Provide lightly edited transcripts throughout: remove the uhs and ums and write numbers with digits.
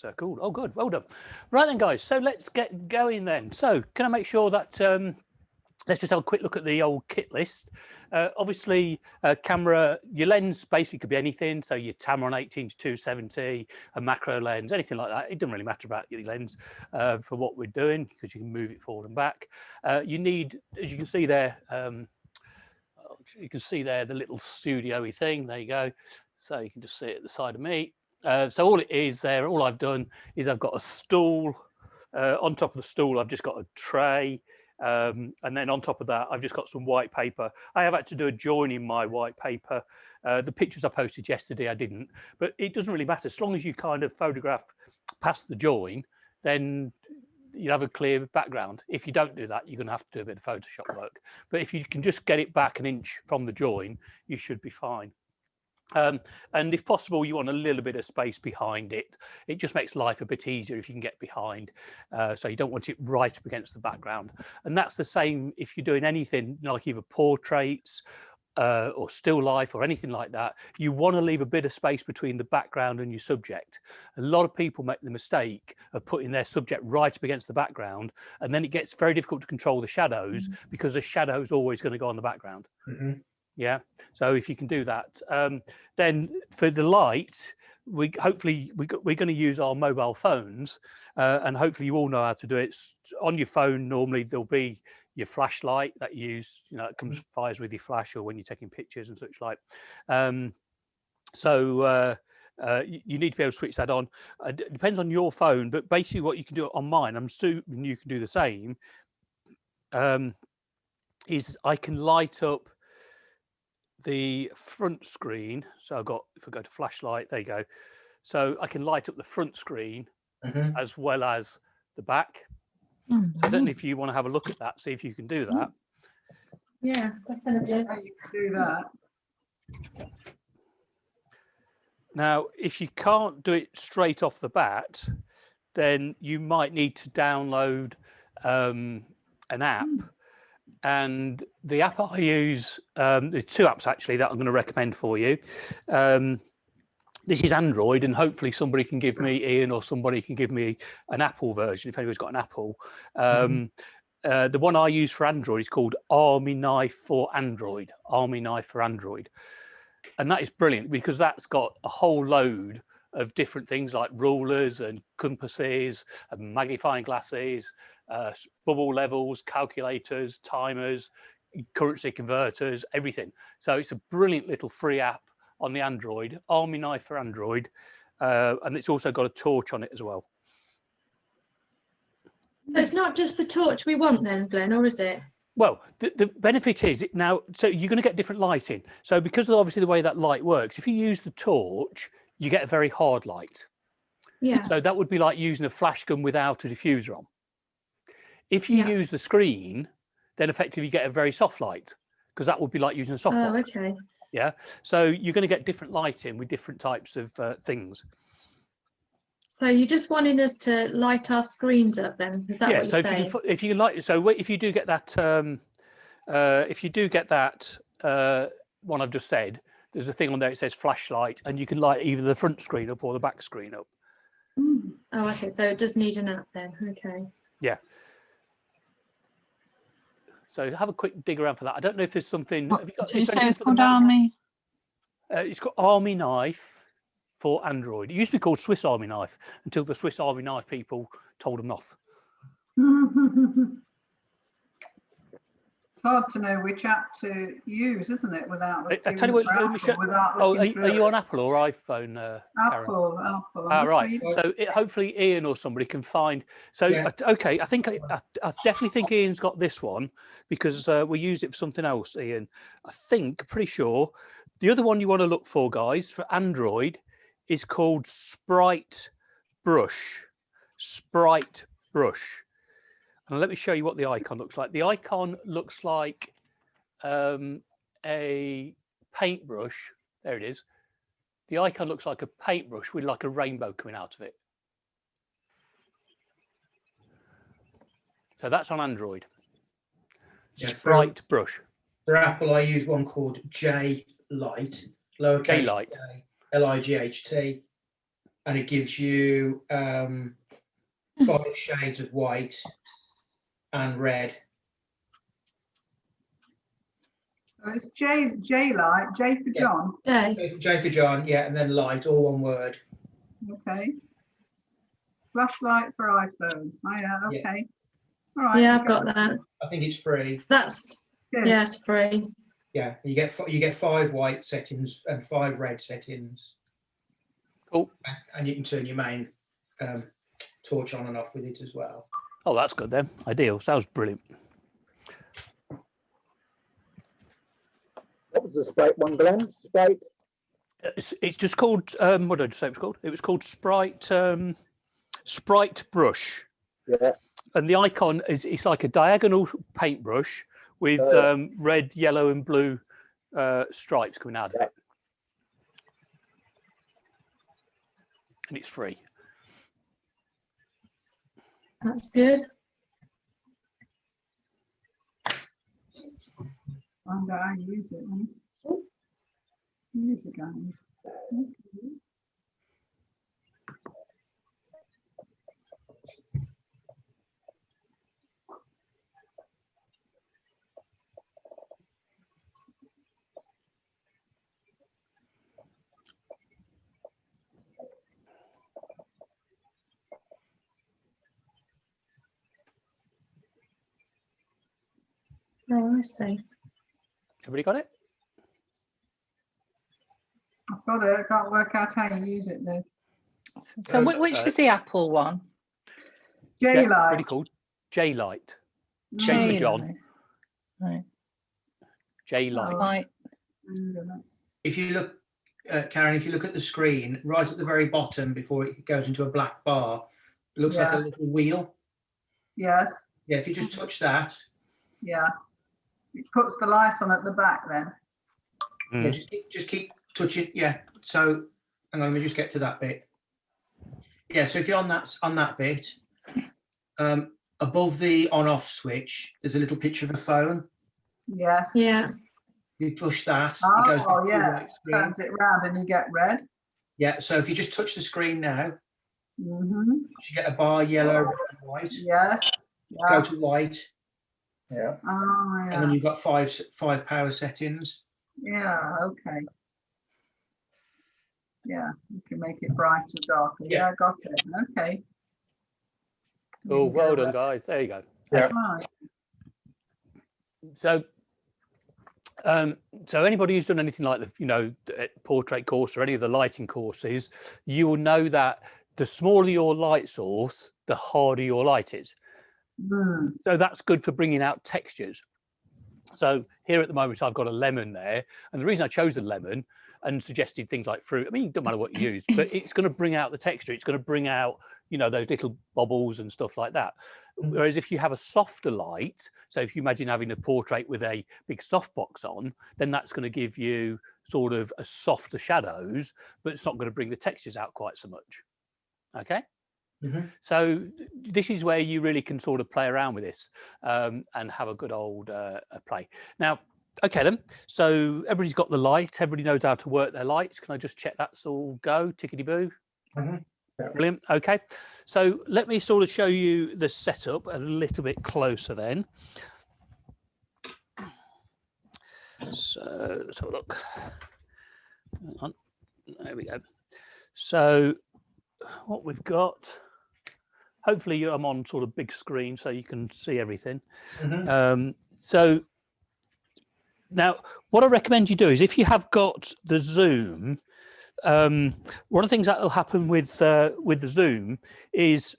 circled. Oh, good. Well done. Right then, guys. So let's get going then. So can I make sure that let's just have a quick look at the old kit list. Obviously, camera, your lens basically could be anything. So your Tamron 18 to 270, a macro lens, anything like that. It doesn't really matter about your lens for what we're doing because you can move it forward and back. You need, as you can see there, the little studio-y thing. There you go. So you can just see it at the side of me. So all it is there, all I've done is I've got a stool. On top of the stool, I've just got a tray. And then on top of that, I've just got some white paper. I have had to do a join in my white paper. The pictures I posted yesterday, I didn't. But it doesn't really matter. As long as you kind of photograph past the join, then you have a clear background. If you don't do that, you're going to have to do a bit of Photoshop work. But if you can just get it back an inch from the join, you should be fine. And if possible, you want a little bit of space behind it. It just makes life a bit easier if you can get behind. So you don't want it right up against the background. And that's the same if you're doing anything like either portraits or still life or anything like that. You want to leave a bit of space between the background and your subject. A lot of people make the mistake of putting their subject right up against the background, and then it gets very difficult to control the shadows because the shadow is always going to go on the background. Yeah, so if you can do that, then for the light, we're going to use our mobile phones, and hopefully you all know how to do it. On your phone, normally there'll be your flashlight that you use, it comes fires with your flash or when you're taking pictures and such like. So you need to be able to switch that on. It depends on your phone, but basically what you can do on mine, I'm assuming you can do the same, is I can light up the front screen. So I've got, if I go to flashlight, there you go. So I can light up the front screen as well as the back. So I don't know if you want to have a look at that, see if you can do that. Yeah, definitely. You can do that. Now, if you can't do it straight off the bat, then you might need to download an app. And the app I use, there's two apps actually that I'm going to recommend for you. This is Android, and hopefully somebody can give me, Ian or somebody can give me an Apple version if anybody's got an Apple. The one I use for Android is called Army Knife for Android, Army Knife for Android. And that is brilliant because that's got a whole load of different things like rulers and compasses and magnifying glasses, bubble levels, calculators, timers, currency converters, everything. So it's a brilliant little free app on the Android, Army Knife for Android, and it's also got a torch on it as well. So it's not just the torch we want then, Glenn, or is it? Well, the benefit is now, so you're going to get different lighting. So because of obviously the way that light works, if you use the torch, you get a very hard light. Yeah. So that would be like using a flash gun without a diffuser on. If you use the screen, then effectively you get a very soft light because that would be like using a softbox. Oh, okay. Yeah. So you're going to get different lighting with different types of things. So you're just wanting us to light our screens up then? Is that what you're saying? So if you like, so if you do get that, one I've just said, there's a thing on there. It says flashlight, and you can light either the front screen up or the back screen up. Oh, okay. So it does need an app then. Okay. Yeah. So have a quick dig around for that. I don't know if there's something. Have you got, you say it's called Army? It's got Army Knife for Android. It used to be called Swiss Army Knife until the Swiss Army Knife people told them off. It's hard to know which app to use, isn't it? Without the I tell you what, are you on Apple or iPhone? Apple. Right. So hopefully Ian or somebody can find. So okay, I think I definitely think Ian's got this one because we used it for something else. Ian, I think, pretty sure. The other one you want to look for, guys, for Android is called Sprite Brush. Sprite Brush. And let me show you what the icon looks like. The icon looks like a paintbrush. There it is. The icon looks like a paintbrush with like a rainbow coming out of it. So that's on Android. Sprite Brush. For Apple, I use one called J Light, lowercase J-Light. Light, and it gives you 5 shades of white and red. So it's J light, J for Yeah. John. J for John, yeah, and then light, all one word. Okay. Flashlight for iPhone. Oh yeah, Yeah. okay. All right. Yeah, I've got that. I think it's free. That's, Good. yeah, it's free. Yeah, you get 5 white settings and 5 red settings. Cool. And you can turn your main torch on and off with it as well. Oh, that's good then. Ideal. Sounds brilliant. What was the Sprite one, Glenn? Sprite? It's just called, what did I say it was called? It was called Sprite Brush. Yeah. And the icon is, it's like a diagonal paintbrush with red, yellow and blue stripes coming out of it. And it's free. That's good. Find out how you use it. Then. Use it, guys. Okay. Oh, I see. Everybody got it? I've got it. I can't work out how you use it though. So which is the Apple one? J Pretty light. cool. J light. J for John. Right. J light. Right. If you look, Karen, if you look at the screen, right at the very bottom before it goes into a black bar, it looks like a little wheel. Yes. Yeah, if you just touch that, Yeah. It puts the light on at the back then. yeah, just keep touching. Yeah. So hang on, let me just get to that bit. Yeah. So if you're on that bit, above the on/off switch, there's a little picture of a phone. Yes. Yeah. You push that. It goes back to Oh the yeah. white screen. Turns it round and you get red. Yeah. So if you just touch the screen now, Mm-hmm. you get a bar, yellow, red, and white. Yes. Go Yeah. to white. Yeah. Oh And yeah. then you've got five power settings. Yeah. Okay. Yeah. You can make it brighter or darker. Yeah. Yeah. Got it. Okay. Oh, You can well go done, guys. There you go. Yeah. Right. So, so anybody who's done anything like the portrait course or any of the lighting courses, you will know that the smaller your light source, the harder your light is. Mm. So that's good for bringing out textures. So here at the moment, I've got a lemon there. And the reason I chose the lemon and suggested things like fruit, I mean, it doesn't matter what you use, but it's going to bring out the texture. It's going to bring out, those little bubbles and stuff like that. Whereas if you have a softer light, so if you imagine having a portrait with a big softbox on, then that's going to give you sort of a softer shadows, but it's not going to bring the textures out quite so much. Okay. Mm-hmm. So this is where you really can sort of play around with this and have a good old play. Now, okay then, so everybody's got the light, everybody knows how to work their lights. Can I just check that's all go, tickety-boo? Mm-hmm. Yeah. Brilliant, okay. So let me sort of show you the setup a little bit closer then. So let's have a look. Hang on. There we go. So what we've got, hopefully I'm on sort of big screen so you can see everything. Mm-hmm. So now what I recommend you do is if you have got the zoom, one of the things that will happen with the zoom is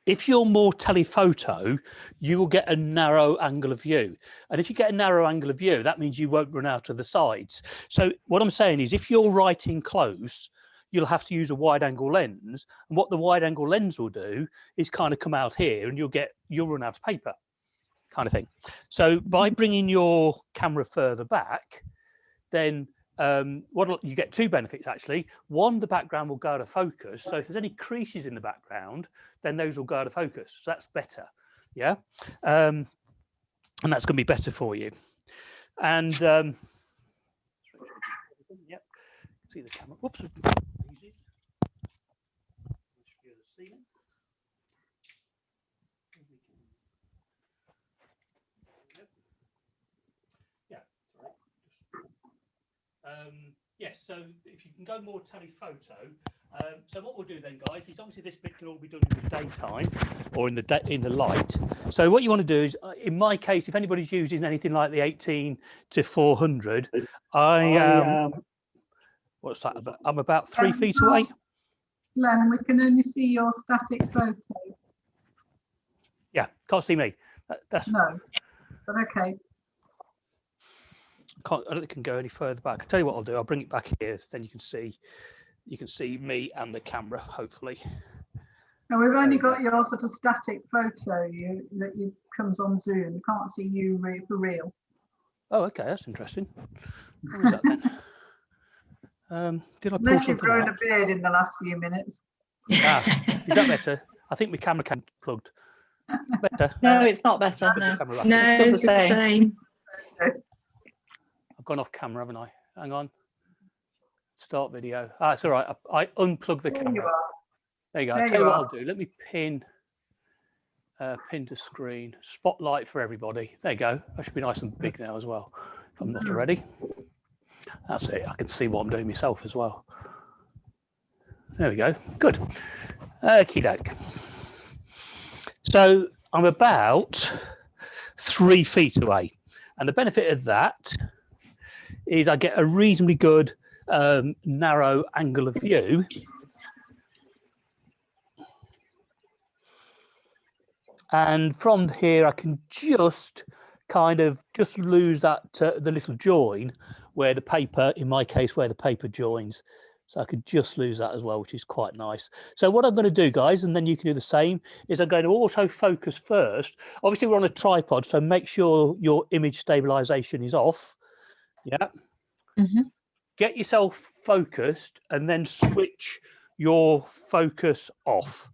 if you're more telephoto, you will get a narrow angle of view. And if you get a narrow angle of view, that means you won't run out of the sides. So what I'm saying is if you're writing close, you'll have to use a wide angle lens. And what the wide angle lens will do is kind of come out here and you'll run out of paper kind of thing. So by bringing your camera further back, then you get two benefits actually. One, the background will go out of focus. So if there's any creases in the background, then those will go out of focus. So that's better. Yeah. And that's going to be better for you. And yep. See the camera. Whoops. Easy. see me? Yeah, sorry. Yes, so if you can go more telephoto. So what we'll do then, guys, is obviously this bit can all be done in the daytime or in the light. So what you want to do is, in my case, if anybody's using anything like the 18 to 400, what's that about? I'm about 3 feet away. Glenn, we can only see your static photo. Yeah, can't see me. No, but okay. I don't think it can go any further back. I'll tell you what I'll do. I'll bring it back here, then you can see me and the camera, hopefully. And we've only got your sort of static photo that comes on Zoom. We can't see you for real. Oh, okay, that's interesting. What was that then? Did I pull Unless you've something grown out? a beard in the last few minutes. Ah, is that better? I think my camera can plugged. Better. No, it's not better. No, Camera No, back. still the it's the same. same. I've gone off camera, haven't I? Hang on. Start video. Ah, it's all right. I unplugged the There you camera. are. There you go. There I'll tell you you what are. I'll do. Let me pin to screen. Spotlight for everybody. There you go. That should be nice and big now as well, if I'm not already. That's it. I can see what I'm doing myself as well. There we go. Good. Okie doke. So I'm about 3 feet away. And the benefit of that is I get a reasonably good narrow angle of view. And from here, I can just lose that, the little join where the paper, in my case, where the paper joins. So I could just lose that as well, which is quite nice. So what I'm going to do, guys, and then you can do the same, is I'm going to autofocus first. Obviously, we're on a tripod, so make sure your image stabilization is off. Yeah. Mm-hmm. Get yourself focused and then switch your focus off.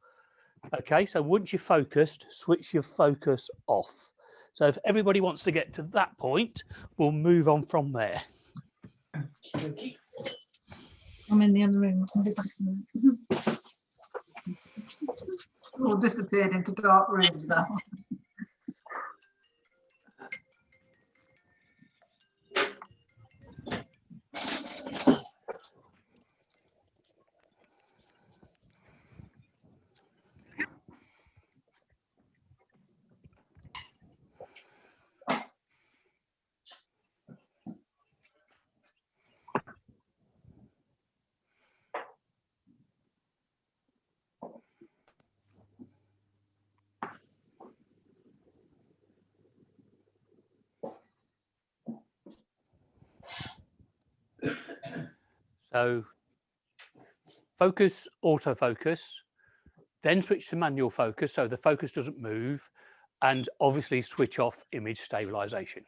Okay, so once you're focused, switch your focus off. So if everybody wants to get to that point, we'll move on from there. Okay. I'm in the other room. I'll be back in a minute. All disappeared into dark rooms now. So focus, autofocus, then switch to manual focus so the focus doesn't move, and obviously switch off image stabilization.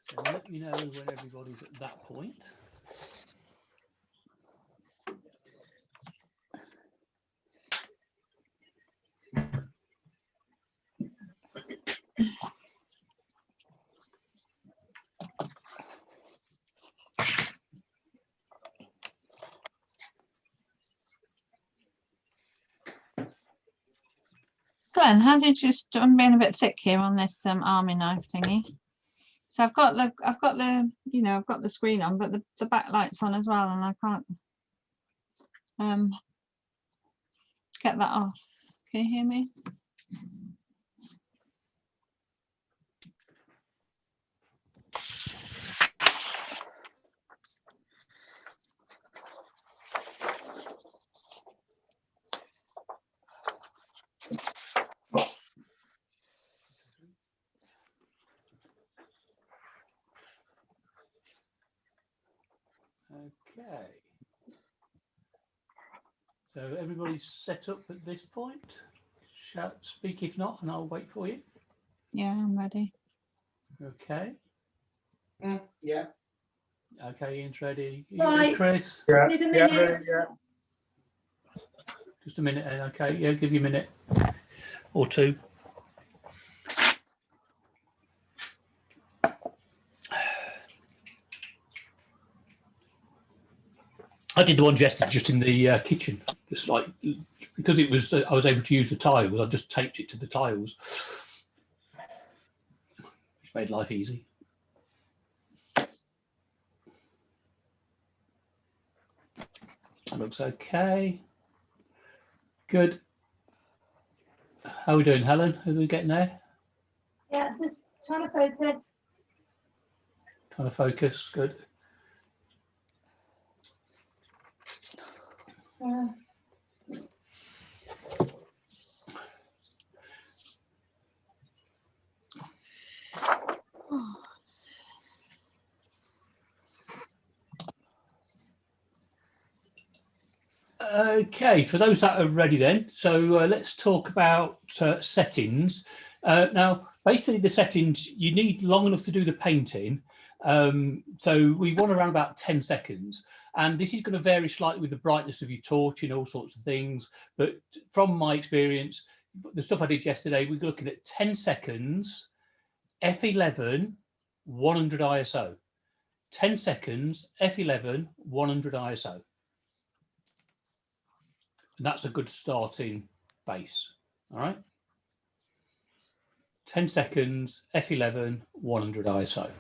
So let me know when everybody's at that point. Helen, how did you? I'm being a bit thick here on this army knife thingy. So I've got the I've got the screen on, but the backlight's on as well, and I can't get that off. Can you hear me? Okay. So everybody's set up at this point. Shout, speak if not, and I'll wait for you. Yeah, I'm ready. Okay. Yeah. Okay, Ian's ready. You Right. ready, Chris? Yeah. Need a Yeah. minute. Yeah. Just a minute. Okay. Yeah, give you a minute or two. I did the one yesterday just in the kitchen, just like because it was I was able to use the tiles. I just taped it to the tiles, which made life easy. That looks okay. Good. How are we doing, Helen? Are we getting there? Yeah, just trying to focus. Trying to focus. Good. Yeah. Okay, for those that are ready then, so let's talk about settings. Now, basically the settings, you need long enough to do the painting. So we want around about 10 seconds. And this is going to vary slightly with the brightness of your torch and all sorts of things. But from my experience, the stuff I did yesterday, we're looking at 10 seconds, F11, 100 ISO. 10 seconds, F11, 100 ISO. And that's a good starting base. All right. 10 seconds, F11, 100 ISO.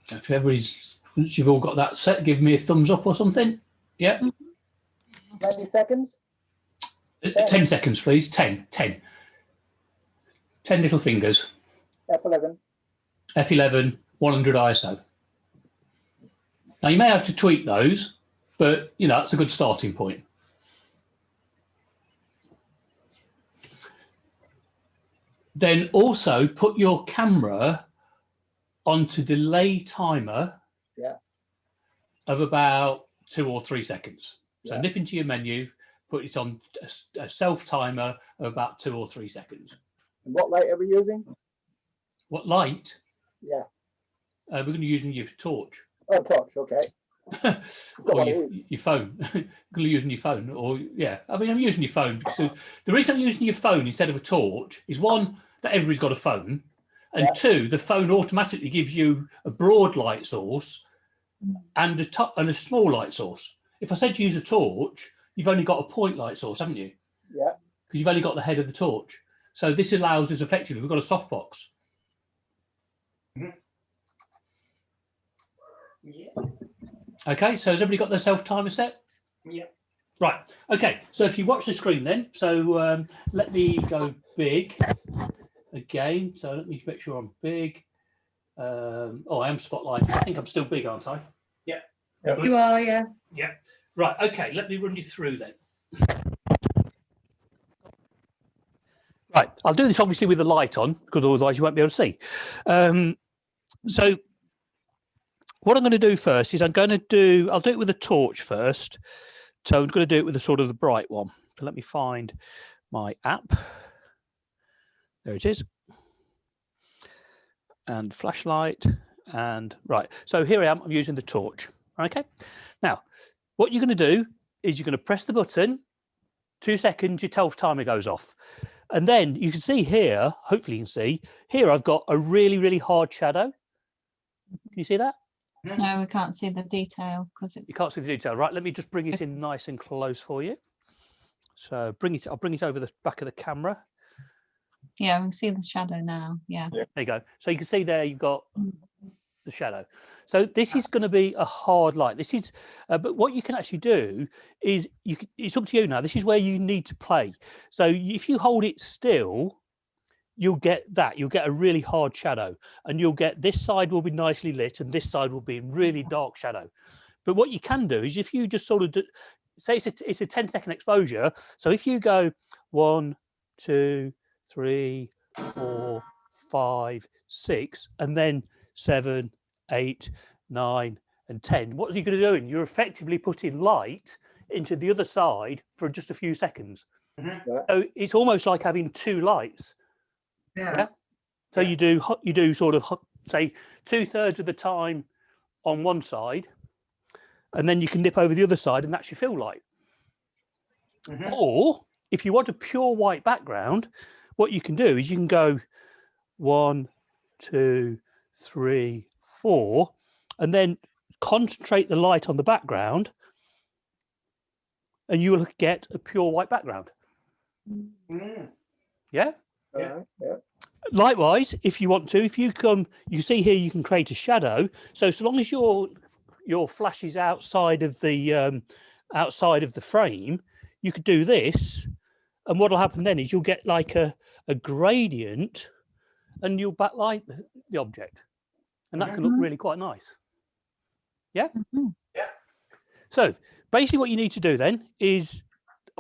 If everybody's, once you've all got that set, give me a thumbs up or something. Yeah. 90 seconds. 10 seconds, please. 10 little fingers. F11. F11, 100 ISO. Now you may have to tweak those, but you know, that's a good starting point. Then also put your camera onto delay timer of about 2 or 3 seconds. So nip into your menu, put it on a self timer of about 2 or 3 seconds. And what light are we using? What light? Yeah. We're going to be using your torch. Oh, torch. Okay. Or your phone. You're going to be using your phone, or yeah. I mean, I'm using your phone because the reason I'm using your phone instead of a torch is one, that everybody's got a phone, and two, the phone automatically gives you a broad light source and a small light source. If I said to use a torch, you've only got a point light source, haven't you? Yeah. Because you've only got the head of the torch. So this allows us effectively, we've got a softbox. Yeah. Okay, so has everybody got their self timer set? Yeah. Right. Okay. So if you watch the screen, then let me go big again. So let me make sure I'm big. Oh, I am spotlighting. I think I'm still big, aren't I? Yeah. You are, yeah. Yeah. Right. Okay. Let me run you through then. Right. I'll do this obviously with the light on because otherwise you won't be able to see. So what I'm going to do first is I'll do it with a torch first. So I'm going to do it with the bright one. So let me find my app. There it is. And flashlight and right. So here I am, I'm using the torch. Okay. Now, what you're going to do is you're going to press the button, 2 seconds, your 12 timer goes off. And then you can see here, hopefully you can see, here I've got a really, really hard shadow. Can you see that? No, we can't see the detail because it's. You can't see the detail, right? Let me just bring it in nice and close for you. So I'll bring it over the back of the camera. Yeah, we can see the shadow now. Yeah. There you go. So you can see there you've got the shadow. So this is going to be a hard light. This is, but what you can actually do is it's up to you now. This is where you need to play. So if you hold it still, you'll get that. You'll get a really hard shadow, and you'll get this side will be nicely lit, and this side will be in really dark shadow. But what you can do is if you just sort of say it's a 10-second exposure. So if you go 1, 2, 3, 4, 5, 6, and then 7, 8, 9, and 10. What are you going to do? You're effectively putting light into the other side for just a few seconds. So it's almost like having two lights. Yeah. So you do sort of say 2/3 of the time on one side, and then you can nip over the other side, and that's your fill light. Or if you want a pure white background, what you can do is you can go 1, 2, 3, 4, and then concentrate the light on the background, and you will get a pure white background. Yeah. Yeah. Likewise, if you want to, if you come, you see here, you can create a shadow. So long as your flash is outside of the frame, you could do this, and what'll happen then is you'll get like a gradient, and you'll backlight the object, and that can look really quite nice. Yeah. Yeah. So basically, what you need to do then is,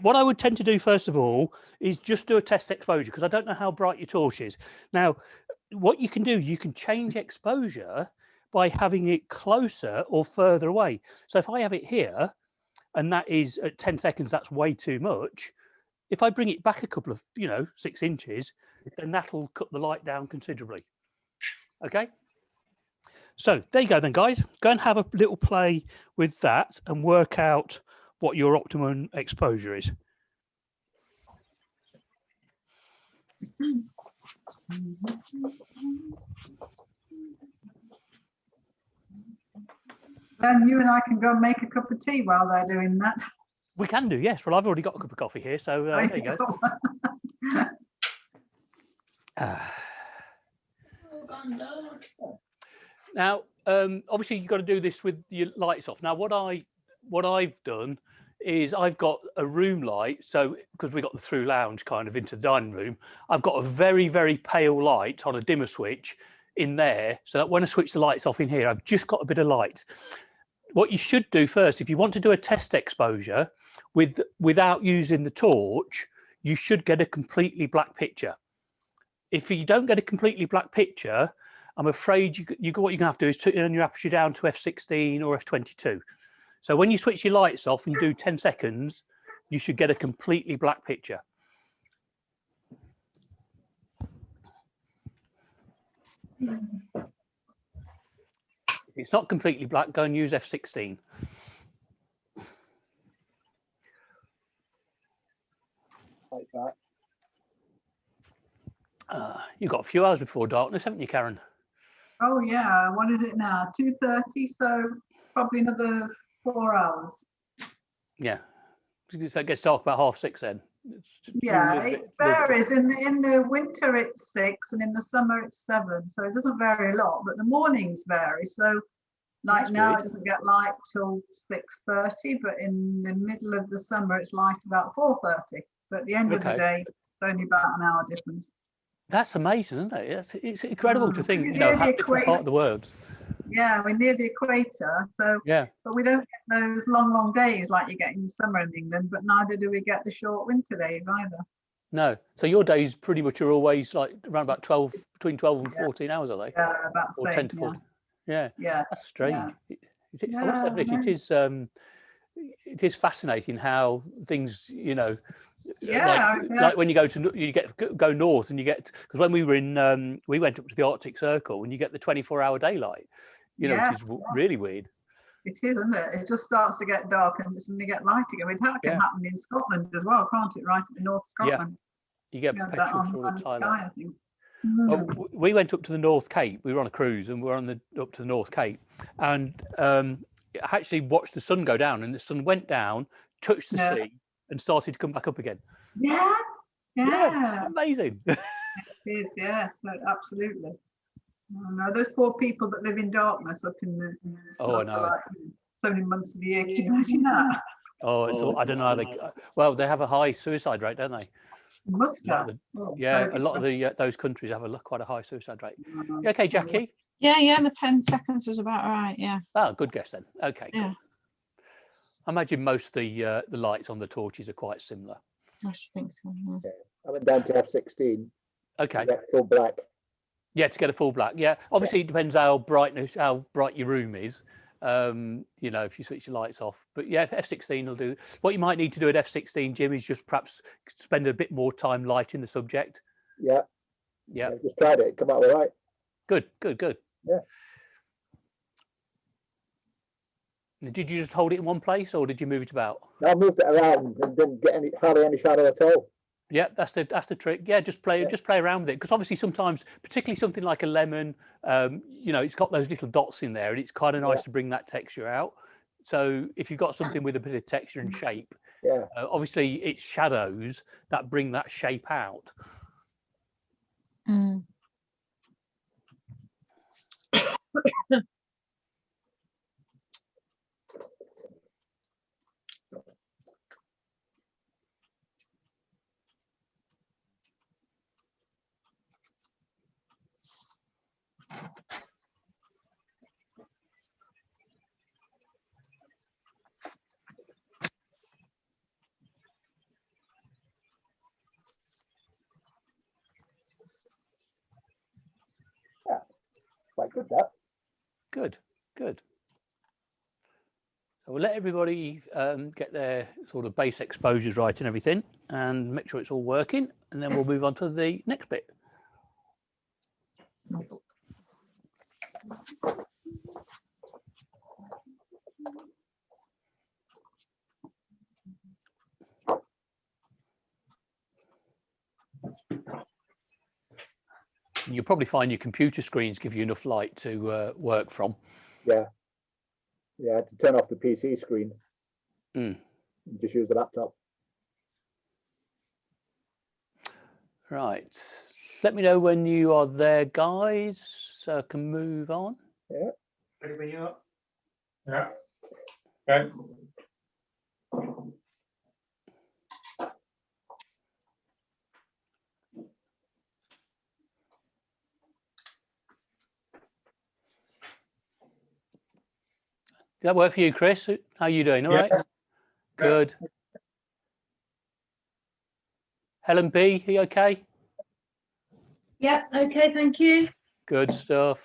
what I would tend to do first of all is just do a test exposure, because I don't know how bright your torch is. Now, what you can do, you can change exposure by having it closer or further away. So if I have it here, and that is at 10 seconds, that's way too much. If I bring it back a couple of, 6 inches, then that'll cut the light down considerably. Okay. So there you go then, guys. Go and have a little play with that and work out what your optimum exposure is. Then you and I can go and make a cup of tea while they're doing that. We can do, yes. Well, I've already got a cup of coffee here, so there you go. Now, obviously, you've got to do this with your lights off. Now, what I've done is I've got a room light. So because we got the through lounge kind of into the dining room, I've got a very, very pale light on a dimmer switch in there, so that when I switch the lights off in here, I've just got a bit of light. What you should do first, if you want to do a test exposure without using the torch, you should get a completely black picture. If you don't get a completely black picture, I'm afraid what you're going to have to do is turn your aperture down to f16 or f22. So when you switch your lights off and you do 10 seconds, you should get a completely black picture. If it's not completely black, go and use f16. Like that. You've got a few hours before darkness, haven't you, Karen? Oh yeah, what is it now? 2:30, so probably another 4 hours. Yeah. So it gets dark about 6:30 then. Yeah, it varies. In the winter it's 6 and in the summer it's 7. So it doesn't vary a lot, but the mornings vary. So like That's now weird. it doesn't get light till 6:30, but in the middle of the summer it's light about 4:30. But at the end of the Okay. day, it's only about an hour difference. That's amazing, isn't it? It's incredible to think, Yeah, how the different part of the world. Yeah, we're near the equator, so Yeah. but we don't get those long days like you get in the summer in England, but neither do we get the short winter days either. No. So your days pretty much are always like around about 12, between 12 and 14 hours, are they? Yeah, about the Or same. 10 to Yeah. 14. Yeah. Yeah. That's strange. Yeah. I must Yeah, admit, I it is fascinating how things, Yeah, like when you go north and you get, because when we were in, we went up to the Arctic Circle and you get the 24-hour daylight, Yeah, which is really weird. it is, isn't it? It just starts to get dark and suddenly get light again. That can Yeah. happen in Scotland as well, can't it? Right at the north of Scotland. You get We had that perpetual on sort the of sky, twilight. I think. Well, we went up to the North Cape. We were on a cruise and we were up to the North Cape, and actually watched the sun go down. And the sun went down, touched the sea, and started to come back up again. Yeah. Amazing. It is, yeah, so absolutely. Oh, no, those poor people that live in darkness up in the Oh, I know. like, so many months of the year. Can you imagine that? Oh, it's all, I don't know how they. Well, they have a high suicide rate, don't they? Must A lot have. of the, Oh, yeah, so a lot of the those countries have quite a high suicide rate. You okay, Jackie? Yeah, the 10 seconds was about right. Yeah. Oh, good guess then. Okay, Yeah. cool. I imagine most of the lights on the torches are quite similar. I should think so. Yeah. I went down to F16. Okay. Full black. Yeah, to get a full black. Yeah, obviously it depends how bright your room is. You know, if you switch your lights off. But yeah, F16 will do. What you might need to do at F16, Jim, is just perhaps spend a bit more time lighting the subject. Yeah. Yeah. I just tried it. Come out all right. Good. Yeah. Did you just hold it in one place, or did you move it about? No, I moved it around and didn't get hardly any shadow at all. Yeah, that's the trick. Yeah, just play around with it, because obviously sometimes, particularly something like a lemon, you know, it's got those little dots in there, and it's kind of nice to bring that texture out. So if you've got something with a bit of texture and shape, obviously it's shadows that bring that shape out. Mm. Quite good, that. Good. So we'll let everybody get their sort of base exposures right and everything, and make sure it's all working, and then we'll move on to the next bit. You'll probably find your computer screens give you enough light to work from. Yeah. Yeah, I had to turn off the PC screen. Mm. Just use the laptop. Right. Let me know when you are there, guys, so I can move on. Ready when you are? Yeah. Okay. Did that work for you, Chris? How are you doing? All right? Good. Helen B, are you okay? Yeah, okay, thank you. Good stuff.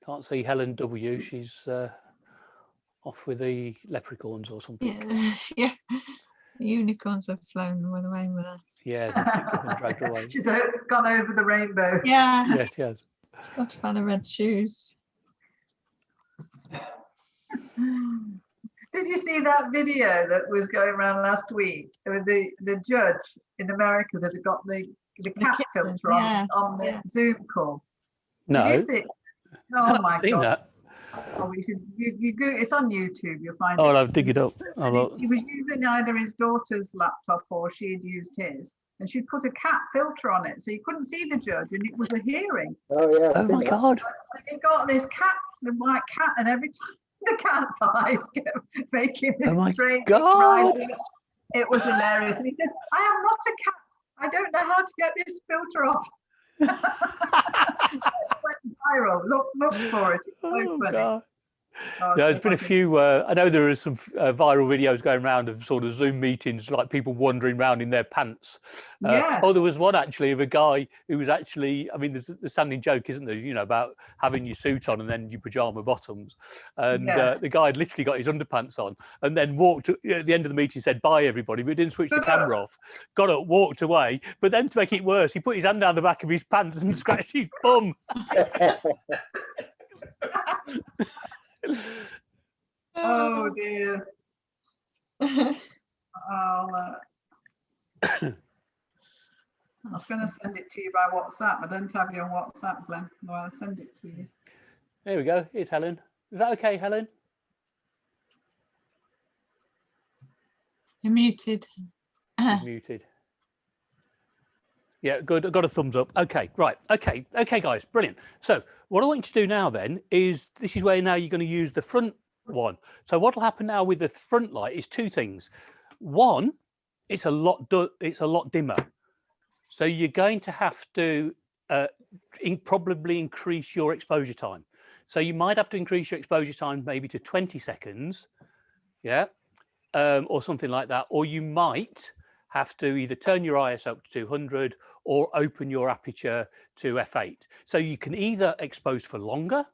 Can't see Helen W. She's off with the leprechauns or something. Yeah. The unicorns have flown away with her. Yeah, they picked up and dragged her away. She's gone over the rainbow. Yeah. Yes, she has. She's got a fan of red shoes. Did you see that video that was going around last week with the judge in America that had got the cat kitten, filter on the Zoom call? No. Did you see it? Oh my seen God. that. Oh, you go, it's on YouTube, you'll find it. Oh, I'll dig it up. He was using either his daughter's laptop or she had used his, and she'd put a cat filter on it, so you couldn't see the judge, and it was a hearing. Oh, yeah. Oh my God. He got this cat, the white cat, and every time the cat's eyes kept making this Oh my strange God. rising. It was hilarious. And he says, I am not a cat. I don't know how to get this filter off. It went viral. Look for it. It's so Oh, funny. God. Oh, Yeah, so there's been a funny. few. I know there are some viral videos going around of sort of Zoom meetings, like people wandering around in their pants. Yeah. Oh, there was one actually of a guy who was actually. I mean, there's the standing joke, isn't there? You know, about having your suit on and then your pajama bottoms. And Yes. the guy had literally got his underpants on, and then walked. At the end of the meeting, said bye everybody, but didn't switch the camera off. Got up, walked away. But then to make it worse, he put his hand down the back of his pants and scratched his bum. Oh dear. Oh, I was going to send it to you by WhatsApp. I don't have you on WhatsApp, Glenn. Well, I'll send it to you. There we go. Here's Helen. Is that okay, Helen? You're muted. She's muted. Yeah, good. I got a thumbs up. Okay, right. Okay, guys, brilliant. So what I want you to do now then is this is where now you're going to use the front one. So what will happen now with the front light is two things. One, it's a lot dimmer. So you're going to have to probably increase your exposure time. So you might have to increase your exposure time maybe to 20 seconds, yeah, or something like that. Or you might have to either turn your ISO up to 200 or open your aperture to f8. So you can either expose for longer.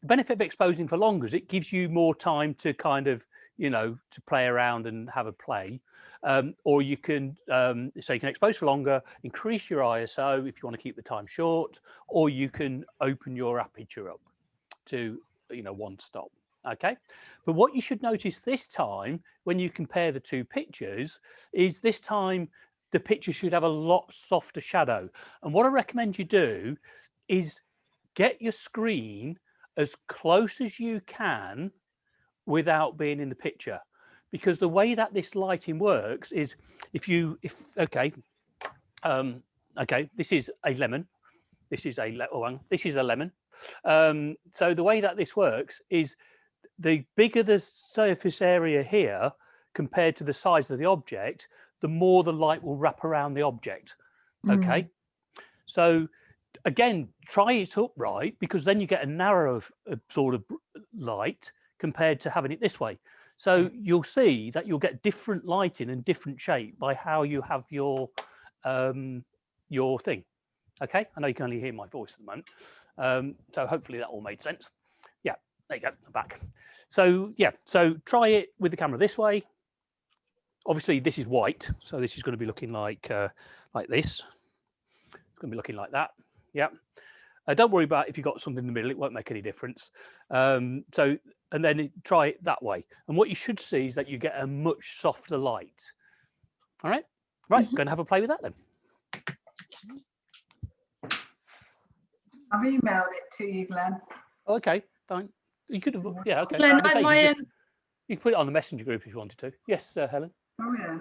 The benefit of exposing for longer is it gives you more time to kind of, you know, to play around and have a play. Or you can, so you can expose for longer, increase your ISO if you want to keep the time short, or you can open your aperture up to, you know, 1 stop. Okay, but what you should notice this time when you compare the two pictures is this time the picture should have a lot softer shadow. And what I recommend you do is get your screen as close as you can without being in the picture, because the way that this lighting works is okay, this is a lemon, this is a lemon. So the way that this works is the bigger the surface area here compared to the size of the object, the more the light will wrap around the object. Okay, so again, try it upright, because then you get a narrow sort of light compared to having it this way. So you'll see that you'll get different lighting and different shape by how you have your thing. Okay, I know you can only hear my voice at the moment, so hopefully that all made sense. Yeah, there you go, I'm back. So yeah, so try it with the camera this way. Obviously this is white, so this is going to be looking like this. It's going to be looking like that. Yeah. Don't worry about if you've got something in the middle, it won't make any difference. And then try it that way. And what you should see is that you get a much softer light. All right, go and have a play with that then. I've emailed it to you, Glenn. Okay, fine. You could have, yeah, okay. Glenn, you can put it on the messenger group if you wanted to. Yes, Helen. Oh yeah.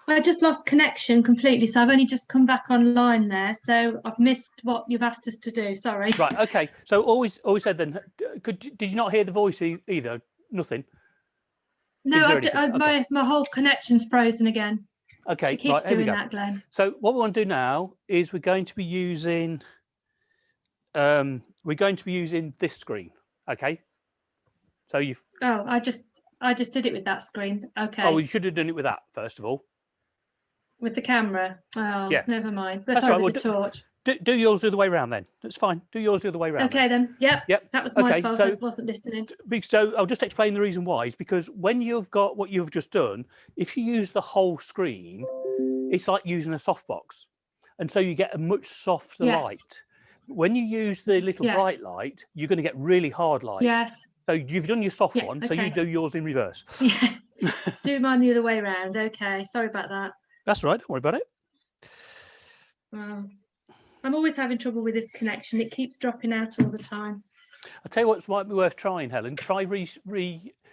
I just lost connection completely, so I've only just come back online there, so I've missed what you've asked us to do. Sorry. Right. Okay. So always said then. Did you not hear the voice either? Nothing. No, my whole connection's frozen again. Okay. It keeps doing that, Glenn. So what we want to do now is we're going to be using this screen. Okay. So you've. Oh, I just did it with that screen. Okay. Oh, you should have done it with that first of all. With the camera. Oh, yeah. Never mind. That's right. With the torch. Do yours the other way around then. That's fine. Do yours the other way around. Okay then. Yep. That was my fault. I wasn't listening. So I'll just explain the reason why. Is because when you've got what you've just done, if you use the whole screen, it's like using a softbox, and so you get a much softer light. When you use the little bright light, you're going to get really hard light. Yes. So you've done your soft one, so you do yours in reverse. Yeah. Do mine the other way around. Okay. Sorry about that. That's all right. Don't worry about it. I'm always having trouble with this connection. It keeps dropping out all the time. I'll tell you what might be worth trying, Helen. Try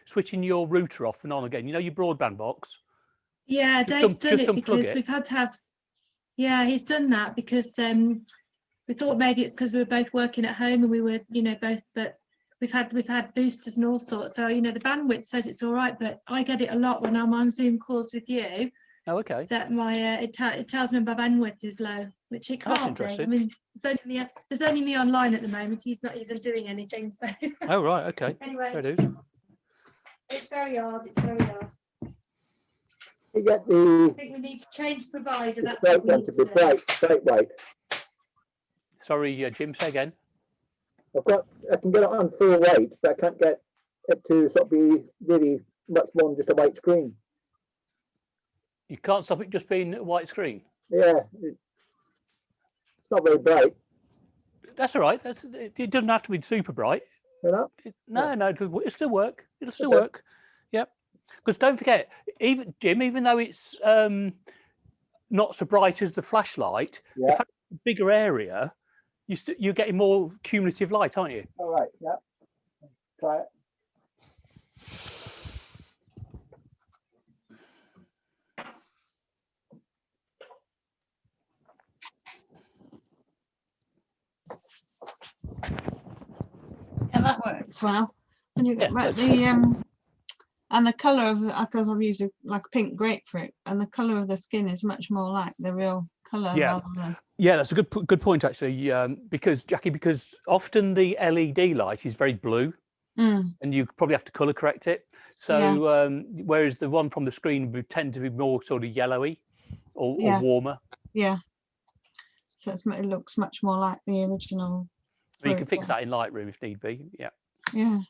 switching your router off and on again. You know your broadband box? Yeah, Dave's done it because we've had to have... Yeah, he's done that because we thought maybe it's because we were both working at home and we were, both... But we've had boosters and all sorts. So, the bandwidth says it's all right, but I get it a lot when I'm on Zoom calls with you. Oh, okay. That my it tells me my bandwidth is low, which it can't be. I mean, there's only me online at the moment. He's not even doing anything. So. Oh right, okay. Anyway, fair dues. It's very hard. It's very hard. You get I think we need to change provider. That's what we need to do. Bright white. Sorry, Jim. Say again. I can get it on full white, but I can't get it to sort of be really much more than just a white screen. You can't stop it just being a white screen. Yeah, it's not very bright. That's all right. It doesn't have to be super bright. No, it'll still work. It'll still work. Yep. Because don't forget, even though it's not so bright as the flashlight, the Yeah. fact it's a bigger area, you're getting more cumulative light, aren't you? All right. Yeah. Try it. Yeah, that works well. And you get Yeah, right, and the colour of, because I've used like pink grapefruit, and the colour of the skin is much more like the real colour. Yeah. Rather than, Yeah, that's a good point actually. Because Jackie, because often the LED light is very blue, and you probably have to colour correct it. So whereas the one from the screen would tend to be more sort of yellowy or warmer. Yeah. So it looks much more like the original. So you can fix that in Lightroom if need be. Yeah. Yeah.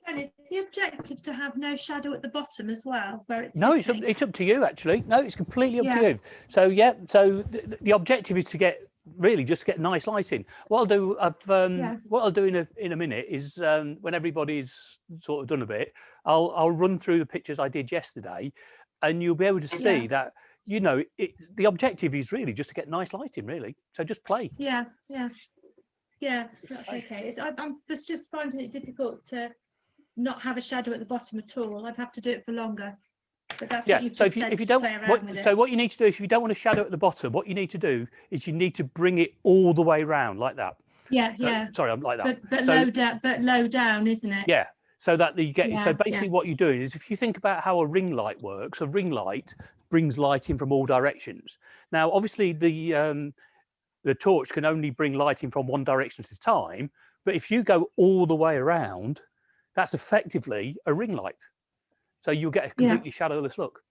And is the objective to have no shadow at the bottom as well, where it's No, sitting? it's up to you actually. No, it's completely up Yeah. to you. So yeah, so the objective is to get really just to get nice lighting. What I'll do, what I'll do in a minute is when everybody's sort of done a bit, I'll run through the pictures I did yesterday, and you'll be able to see that the objective is really just to get nice lighting, really. So just play. Yeah, that's okay. I'm just finding it difficult to not have a shadow at the bottom at all. I'd have to do it for longer. But that's what you've so just said, if you just don't, play around with so it. what you need to do, if you don't want a shadow at the bottom, what you need to do is you need to bring it all the way around like that. Yeah, So, sorry, I'm like that. But so, low down, isn't it? Yeah. So that you get. Yeah, so basically, what you're doing is, if you think about how a ring light works, a ring light brings light in from all directions. Now, obviously, the torch can only bring light in from one direction at a time. But if you go all the way around, that's effectively a ring light. So you'll get a completely shadowless look.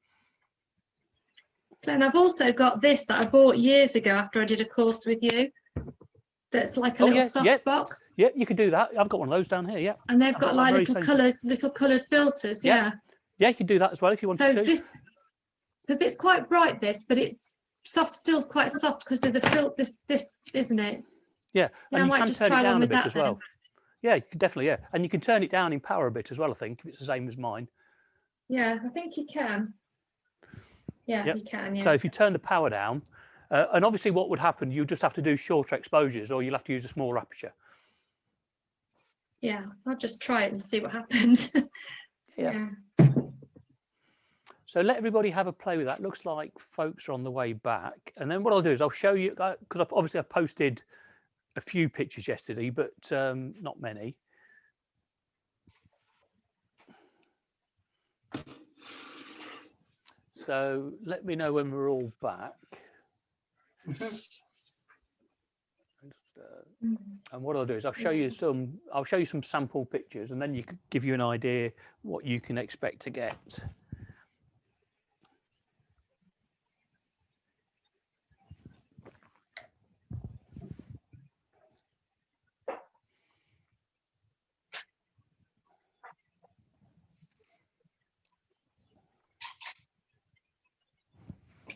Glenn, I've also got this that I bought years ago after I did a course with you. That's like a little soft box. Yeah, you can do that. I've got one of those down here. Yeah. And they've got like little coloured filters. Yeah. Yeah, you can do that as well if you want to. Because it's quite bright, but it's soft, still quite soft because of the filter. This isn't it? Yeah, and I you might can just turn try it one down a with bit that as well. then. Yeah, you can definitely. Yeah, and you can turn it down in power a bit as well. I think if it's the same as mine. Yeah, I think you can. Yeah, you can. Yeah. So if you turn the power down, and obviously what would happen, you just have to do shorter exposures, or you'll have to use a smaller aperture. Yeah, I'll just try it and see what happens. Yeah. So let everybody have a play with that. Looks like folks are on the way back, and then what I'll do is I'll show you, because obviously I posted a few pictures yesterday, but not many. So let me know when we're all back. And what I'll do is I'll show you some sample pictures, and then you can give you an idea what you can expect to get.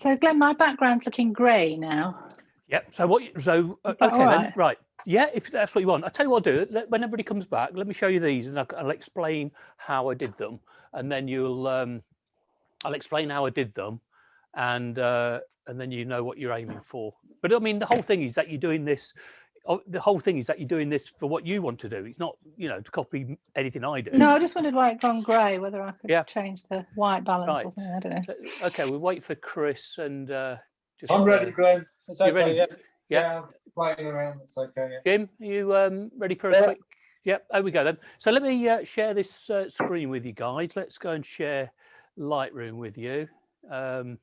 So Glenn, my background's looking grey now. Yep. So what? So Is that okay all then. right? Right. Yeah. If that's what you want, I'll tell you what I'll do. When everybody comes back, let me show you these, and I'll explain how I did them, and then you'll I'll explain how I did them, and then you know what you're aiming for. But I mean, the whole thing is that you're doing this. The whole thing is that you're doing this for what you want to do. It's not, you know, to copy anything I do. No, I just wondered why it gone grey, whether I could Yeah. change the white balance Right. or something. I don't know. Okay, we'll wait for Chris and just. I'm ready, Glenn. It's You okay. ready? Yeah. Yeah. I'm playing around. It's okay. Yeah. Jim, are you ready for a quick? Yep, there we go then. So let me share this screen with you guys. Let's go and share Lightroom with you. Okie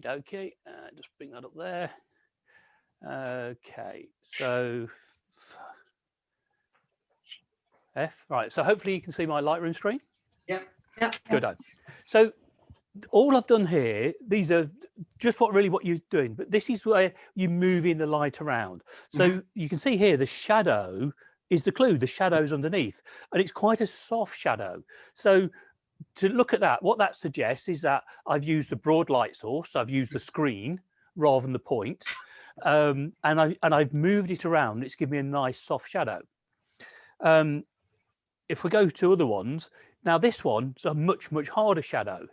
dokie, just bring that up there. Okay, so F, right. So hopefully you can see my Lightroom screen. Yeah. Yep. Good. So all I've done here, these are just what you're doing, but this is where you're moving the light around. So you can see here, the shadow is the clue, the shadow's underneath, and it's quite a soft shadow. So to look at that, what that suggests is that I've used the broad light source, I've used the screen rather than the point, and I've moved it around. It's given me a nice soft shadow. If we go to other ones, now this one's a much harder shadow.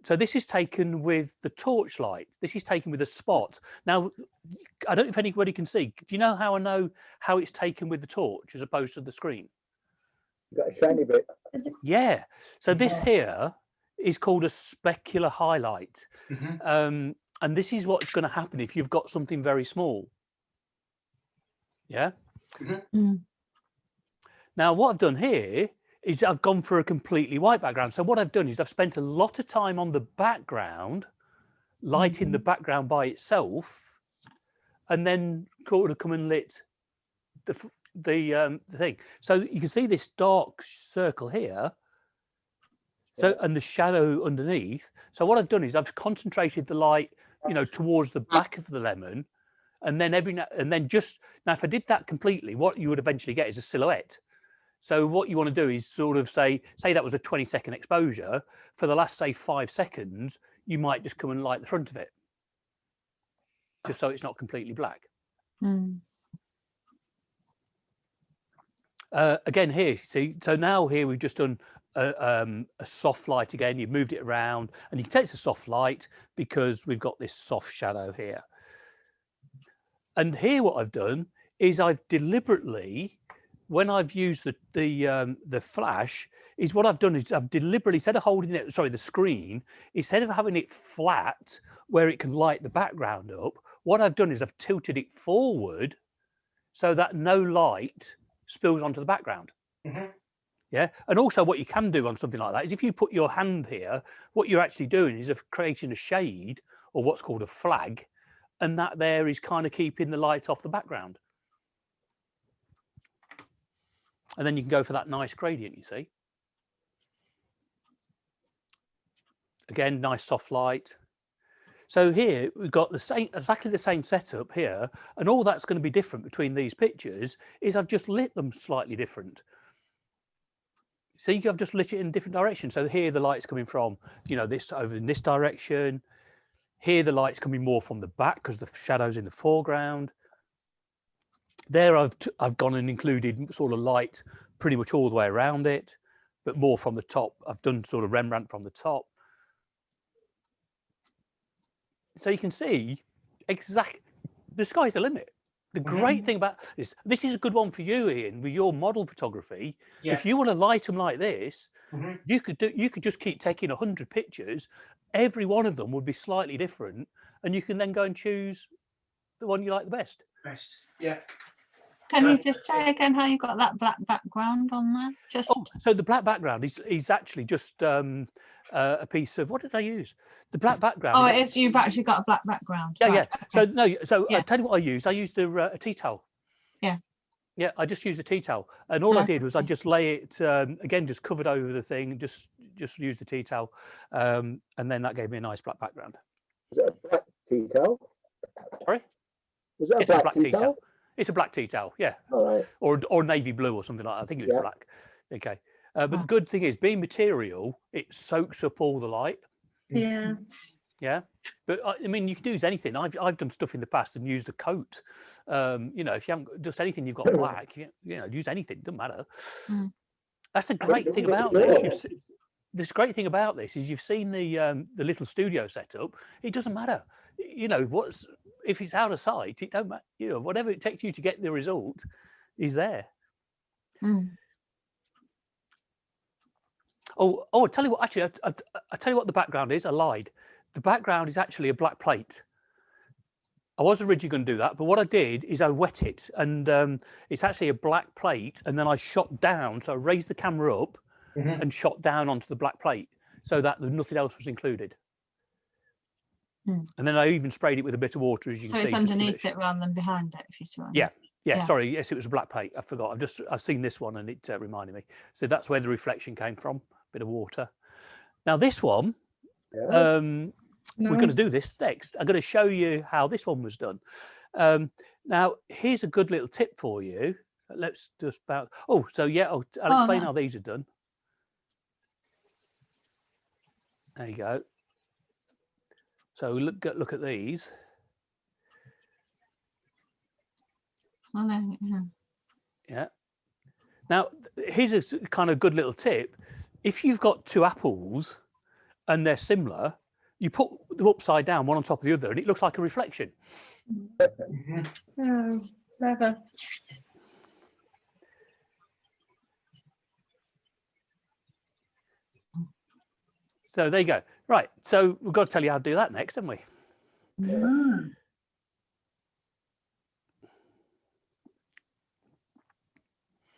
So this is taken with the torchlight. This is taken with a spot. Now, I don't know if anybody can see. Do you know how I know how it's taken with the torch as opposed to the screen? You got a shiny bit. Yeah. So this here is called a specular highlight. And this is what's going to happen if you've got something very small. Yeah. Now, what I've done here is I've gone for a completely white background. So what I've done is I've spent a lot of time on the background, lighting the background by itself, and then sort of come and lit the thing. So you can see this dark circle here. So, and the shadow underneath. So what I've done is I've concentrated the light, you know, towards the back of the lemon, and then just now, if I did that completely, what you would eventually get is a silhouette. So what you want to do is sort of say that was a 20-second exposure. For the last, say, 5 seconds, you might just come and light the front of it, just so it's not completely black. Again, here, see, so now here we've just done a soft light again. You've moved it around, and you can tell it's a soft light because we've got this soft shadow here. And here, what I've done is I've deliberately, when I've used the flash, is what I've done is I've deliberately, instead of holding it, sorry, the screen, instead of having it flat where it can light the background up, what I've done is I've tilted it forward so that no light spills onto the background. Yeah. And also what you can do on something like that is if you put your hand here, what you're actually doing is creating a shade, or what's called a flag, and that there is kind of keeping the light off the background. And then you can go for that nice gradient, you see. Again, nice soft light. So here we've got the same, exactly the same setup here, and all that's going to be different between these pictures is I've just lit them slightly different. So I've just lit it in a different direction. So here the light's coming from, you know, this over in this direction. Here the light's coming more from the back because the shadow's in the foreground. There I've gone and included sort of light pretty much all the way around it, but more from the top. I've done sort of Rembrandt from the top. So you can see exactly, the sky's the limit. The great thing about this is a good one for you, Ian, with your model photography. Yeah. If you want to light them like this, you could just keep taking 100 pictures. Every one of them would be slightly different, and you can then go and choose the one you like the best. Yeah. Can you just say again how you got that black background on there? Just So the black background is actually just a piece of, what did I use? The black background. oh, it is. You've actually got a black background. Yeah, right, yeah. okay. So Yeah. I'll tell you what I used. I used a tea towel. Yeah. Yeah, I just used a tea towel, and all I Nice, did was I just lay it again, just covered over the thing, just used the tea towel, and then that gave me a nice black background. Was it a black tea towel? Sorry? Was it a It's a black tea towel? It's a black tea towel, yeah, All right. or navy blue or something like that. I think it was Yeah. black. Okay, but the good thing is, being material, it soaks up all the light. Yeah. Yeah, but I mean, you can use anything. I've done stuff in the past and used a coat. You know, if you haven't just anything, you've got black. You know, use anything. Doesn't matter. Mm. That's the great thing about this. This great thing about this is you've seen the little studio setup. It doesn't matter. You know if it's out of sight. It don't matter. You know, whatever it takes you to get the result is there. Mm. Oh, I'll tell you what. Actually, I tell you what the background is. I lied. The background is actually a black plate. I was originally going to do that, but what I did is I wet it, and it's actually a black plate. And then I shot down, so I raised the camera up and shot down onto the black plate, so that nothing else was included. Mm. And then I even sprayed it with a bit of water, as you can see. So it's underneath it rather than behind it, if you see what I mean. Yeah. Sorry, yes, it was a black plate. I forgot. I've seen this one, and it reminded me. So that's where the reflection came from. Bit of water. Now this one, we're going to do this next. I'm going to show you how this one was done. Now here's a good little tip for you. Let's just about. Oh, so yeah, I'll explain how these are done. There you go. So look at these. Oh, no, Yeah. Now here's a kind of good little tip. If you've got two apples and they're similar, you put them upside down, one on top of the other, and it looks like a reflection. Oh, clever. So there you go. Right. So we've got to tell you how to do that next, haven't we? Mm.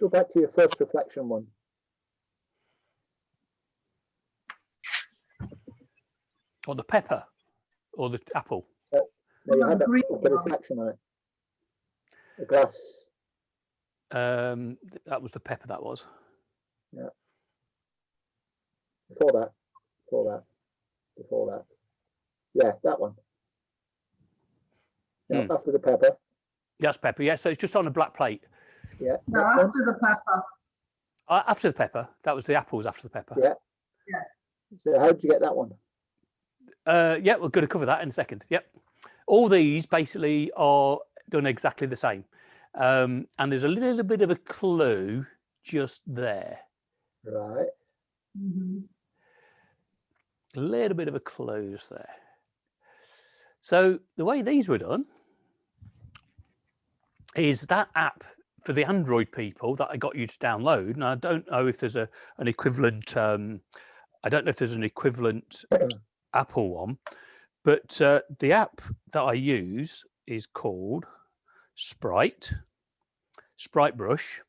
Go back to your first reflection one. Or the pepper, or the apple. No, you had green the reflection on it. The glass. That was the pepper. That was. Yeah. Before that. Yeah, that one. Yeah, after the pepper. That's pepper. Yeah, so it's just on a black plate. Yeah. No, after the pepper. After the pepper, that was the apples. After the pepper. Yeah. Yeah. So how did you get that one? Yeah, we're going to cover that in a second. Yep. All these basically are done exactly the same. And there's a little bit of a clue just there. Right. A little bit of a clue just there. So the way these were done is that app for the Android people that I got you to download. And I don't know if there's an equivalent. I don't know if there's an equivalent Apple one, but the app that I use is called Sprite Brush,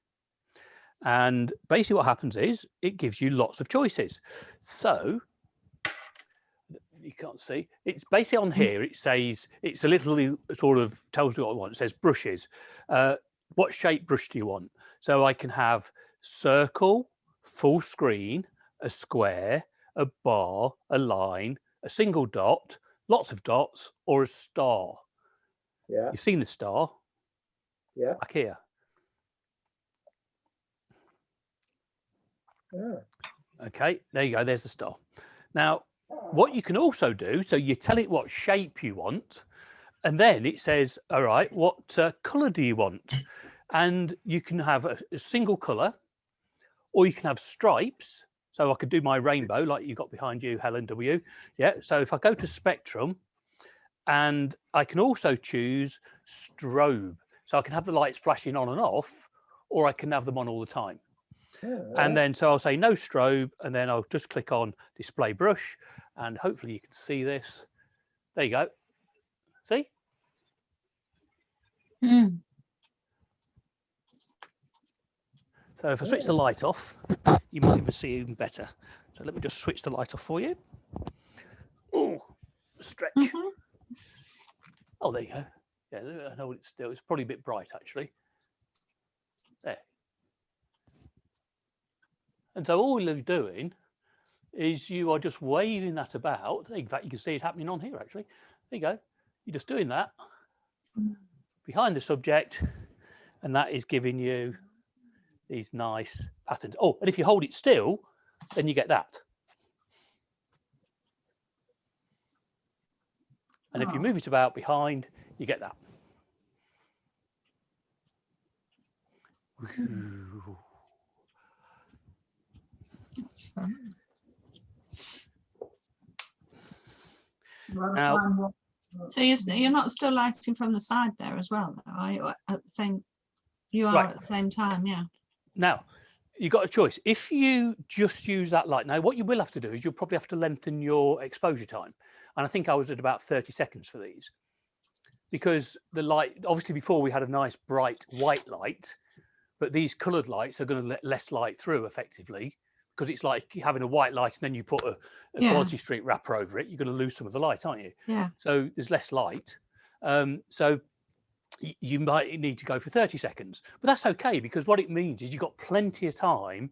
and basically what happens is it gives you lots of choices. So you can't see, it's basically on here, it says, it's a little sort of tells me what I want. It says brushes. What shape brush do you want? So I can have circle, full screen, a square, a bar, a line, a single dot, lots of dots, or a star. Yeah. You've seen the star? Yeah. Back here. Yeah. Okay, there you go. There's the star. Now, what you can also do, so you tell it what shape you want, and then it says, all right, what color do you want? And you can have a single color, or you can have stripes. So I could do my rainbow like you got behind you, Helen W. Yeah, so if I go to spectrum, and I can also choose strobe. So I can have the lights flashing on and off, or I can have them on all the time. And then, so I'll say no strobe, and then I'll just click on display brush, and hopefully you can see this. There you go. See? Mm. So if I switch the light off, you might even see even better. So let me just switch the light off for you. Oh, stretch. Oh, there you go. Yeah, I know what it's still. It's probably a bit bright, actually. There. And so all you're doing is you are just waving that about. In fact, you can see it happening on here, actually. There you go. You're just doing that behind the subject, and that is giving you these nice patterns. Oh, and if you hold it still, then you get that. And if you move it about behind, you get that. That's fun. Now, so you're not still lighting from the side there as well, though, are you? At the same, you are Right. at the same time, yeah. Now, you've got a choice. If you just use that light, now what you will have to do is you'll probably have to lengthen your exposure time. And I think I was at about 30 seconds for these, because the light, obviously before we had a nice bright white light, but these coloured lights are going to let less light through effectively, because it's like having a white light and then you put a quality street wrapper over it. You're going to lose some of the light, aren't you? Yeah. So there's less light. So you might need to go for 30 seconds, but that's okay, because what it means is you've got plenty of time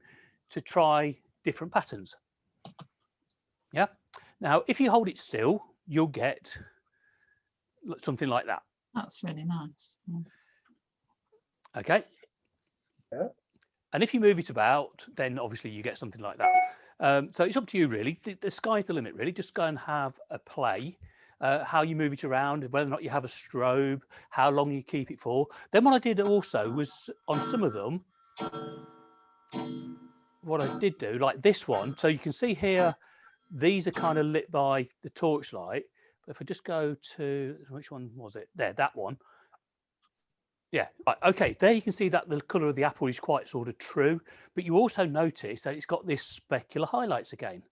to try different patterns. Yeah. Now, if you hold it still, you'll get something like that. That's really nice. Yeah. Okay. Yeah. And if you move it about, then obviously you get something like that. So it's up to you, really. The sky's the limit, really. Just go and have a play. How you move it around, whether or not you have a strobe, how long you keep it for. Then what I did also was on some of them, what I did do, like this one, so you can see here, these are kind of lit by the torchlight. But if I just go to, which one was it? There, that one. Yeah, right, okay, there you can see that the colour of the apple is quite sort of true, but you also notice that it's got this specular highlights again.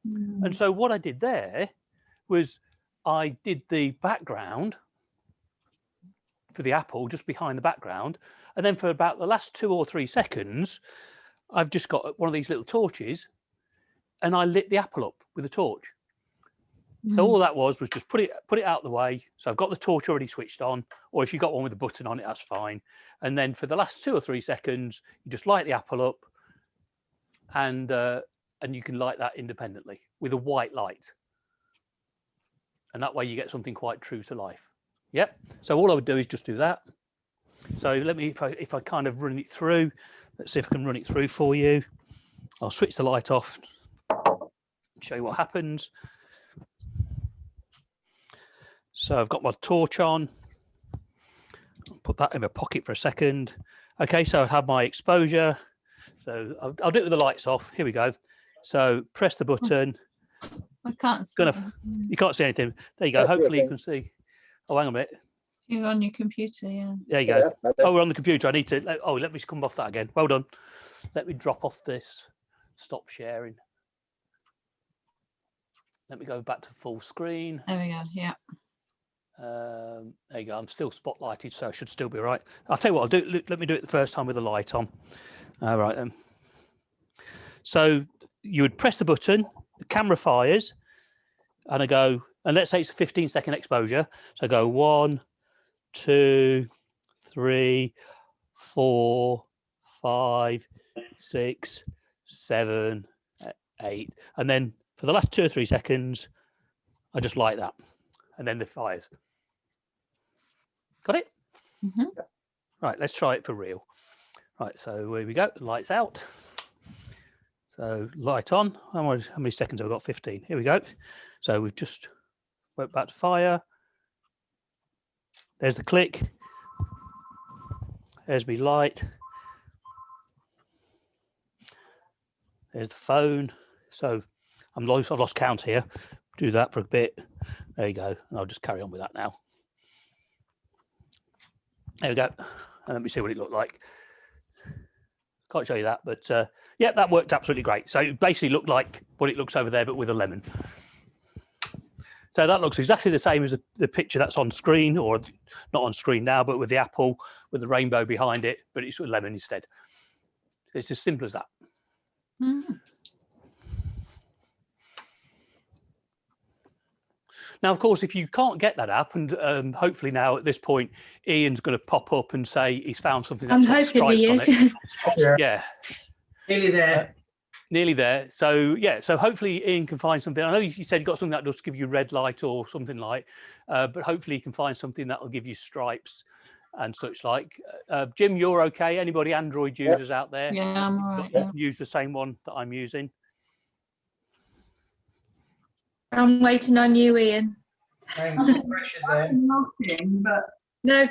And so what I did there was I did the background for the apple just behind the background, and then for about the last 2 or 3 seconds, I've just got one of these little torches and I lit the apple up with a torch. So all that was just put it out the way. So I've got the torch already switched on, or if you've got one with a button on it, that's fine. And then for the last 2 or 3 seconds, you just light the apple up, and you can light that independently with a white light. And that way you get something quite true to life. Yep. So all I would do is just do that. So let me, if I kind of run it through, let's see if I can run it through for you. I'll switch the light off, show you what happens. So I've got my torch on. I'll put that in my pocket for a second. Okay, so I have my exposure. So I'll do it with the lights off. Here we go. So press the button. I can't see. You can't see anything. There you go. Hopefully you can see. Oh, hang on a minute. You're on your computer, yeah. There you go. Oh, we're on the computer. I need to. Oh, let me come off that again. Well done. Let me drop off this. Stop sharing. Let me go back to full screen. There we go. Yeah. There you go. I'm still spotlighted, so I should still be right. I'll tell you what I'll do. Let me do it the first time with the light on. All right then. So you would press the button, the camera fires, and I go, and let's say it's a 15-second exposure. So I go 1, 2, 3, 4, 5, 6, 7, 8, and then for the last 2 or 3 seconds, I just light that, and then the fires. Got it? Mm-hmm. Right, let's try it for real. Right, so here we go. Lights out. So light on. How many seconds have I got? 15. Here we go. So we've just went back to fire. There's the click. There's me light. There's the phone. So I've lost count here. Do that for a bit. There you go. And I'll just carry on with that now. There we go. And let me see what it looked like. Can't show you that, but yeah, that worked absolutely great. So it basically looked like what it looks over there, but with a lemon. So that looks exactly the same as the picture that's on screen, or not on screen now, but with the apple, with the rainbow behind it, but it's with lemon instead. It's as simple as that. Mm-hmm. Now, of course, if you can't get that app, and hopefully now at this point, Ian's going to pop up and say he's found something that's got stripes on it. Yeah. Nearly there. Nearly there. So, yeah, so hopefully Ian can find something. I know you said you got something that does give you red light or something like, but hopefully you can find something that will give you stripes and such like. Jim, you're okay? Anybody Android users out there? Yeah, I'm all right. You can use the same one that I'm using. I'm waiting on you, Ian. Pressure there. Looking, but No,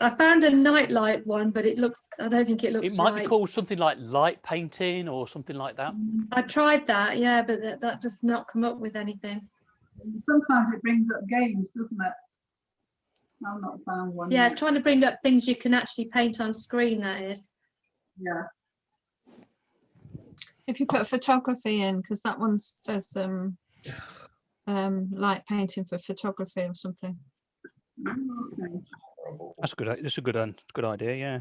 I found a nightlight one, but it looks, I don't think it looks It might right. be called something like light painting or something like that. I tried that, yeah, but that does not come up with anything. sometimes it brings up games, doesn't it? I've not found one. Yeah, yet. it's trying to bring up things you can actually paint on screen, that is. Yeah. If you put photography in, because that one says light painting for photography or something. Okay. That's a good idea. Yeah.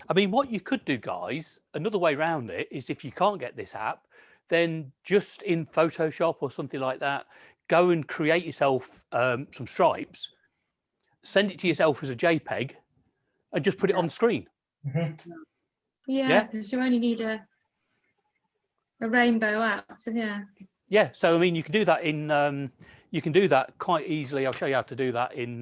I mean, what you could do, guys, another way around it is if you can't get this app, then just in Photoshop or something like that, go and create yourself some stripes, send it to yourself as a JPEG, and just put it on the screen. Yeah, because you only need a rainbow app. So yeah. Yeah. So I mean, you can do that in you can do that quite easily. I'll show you how to do that in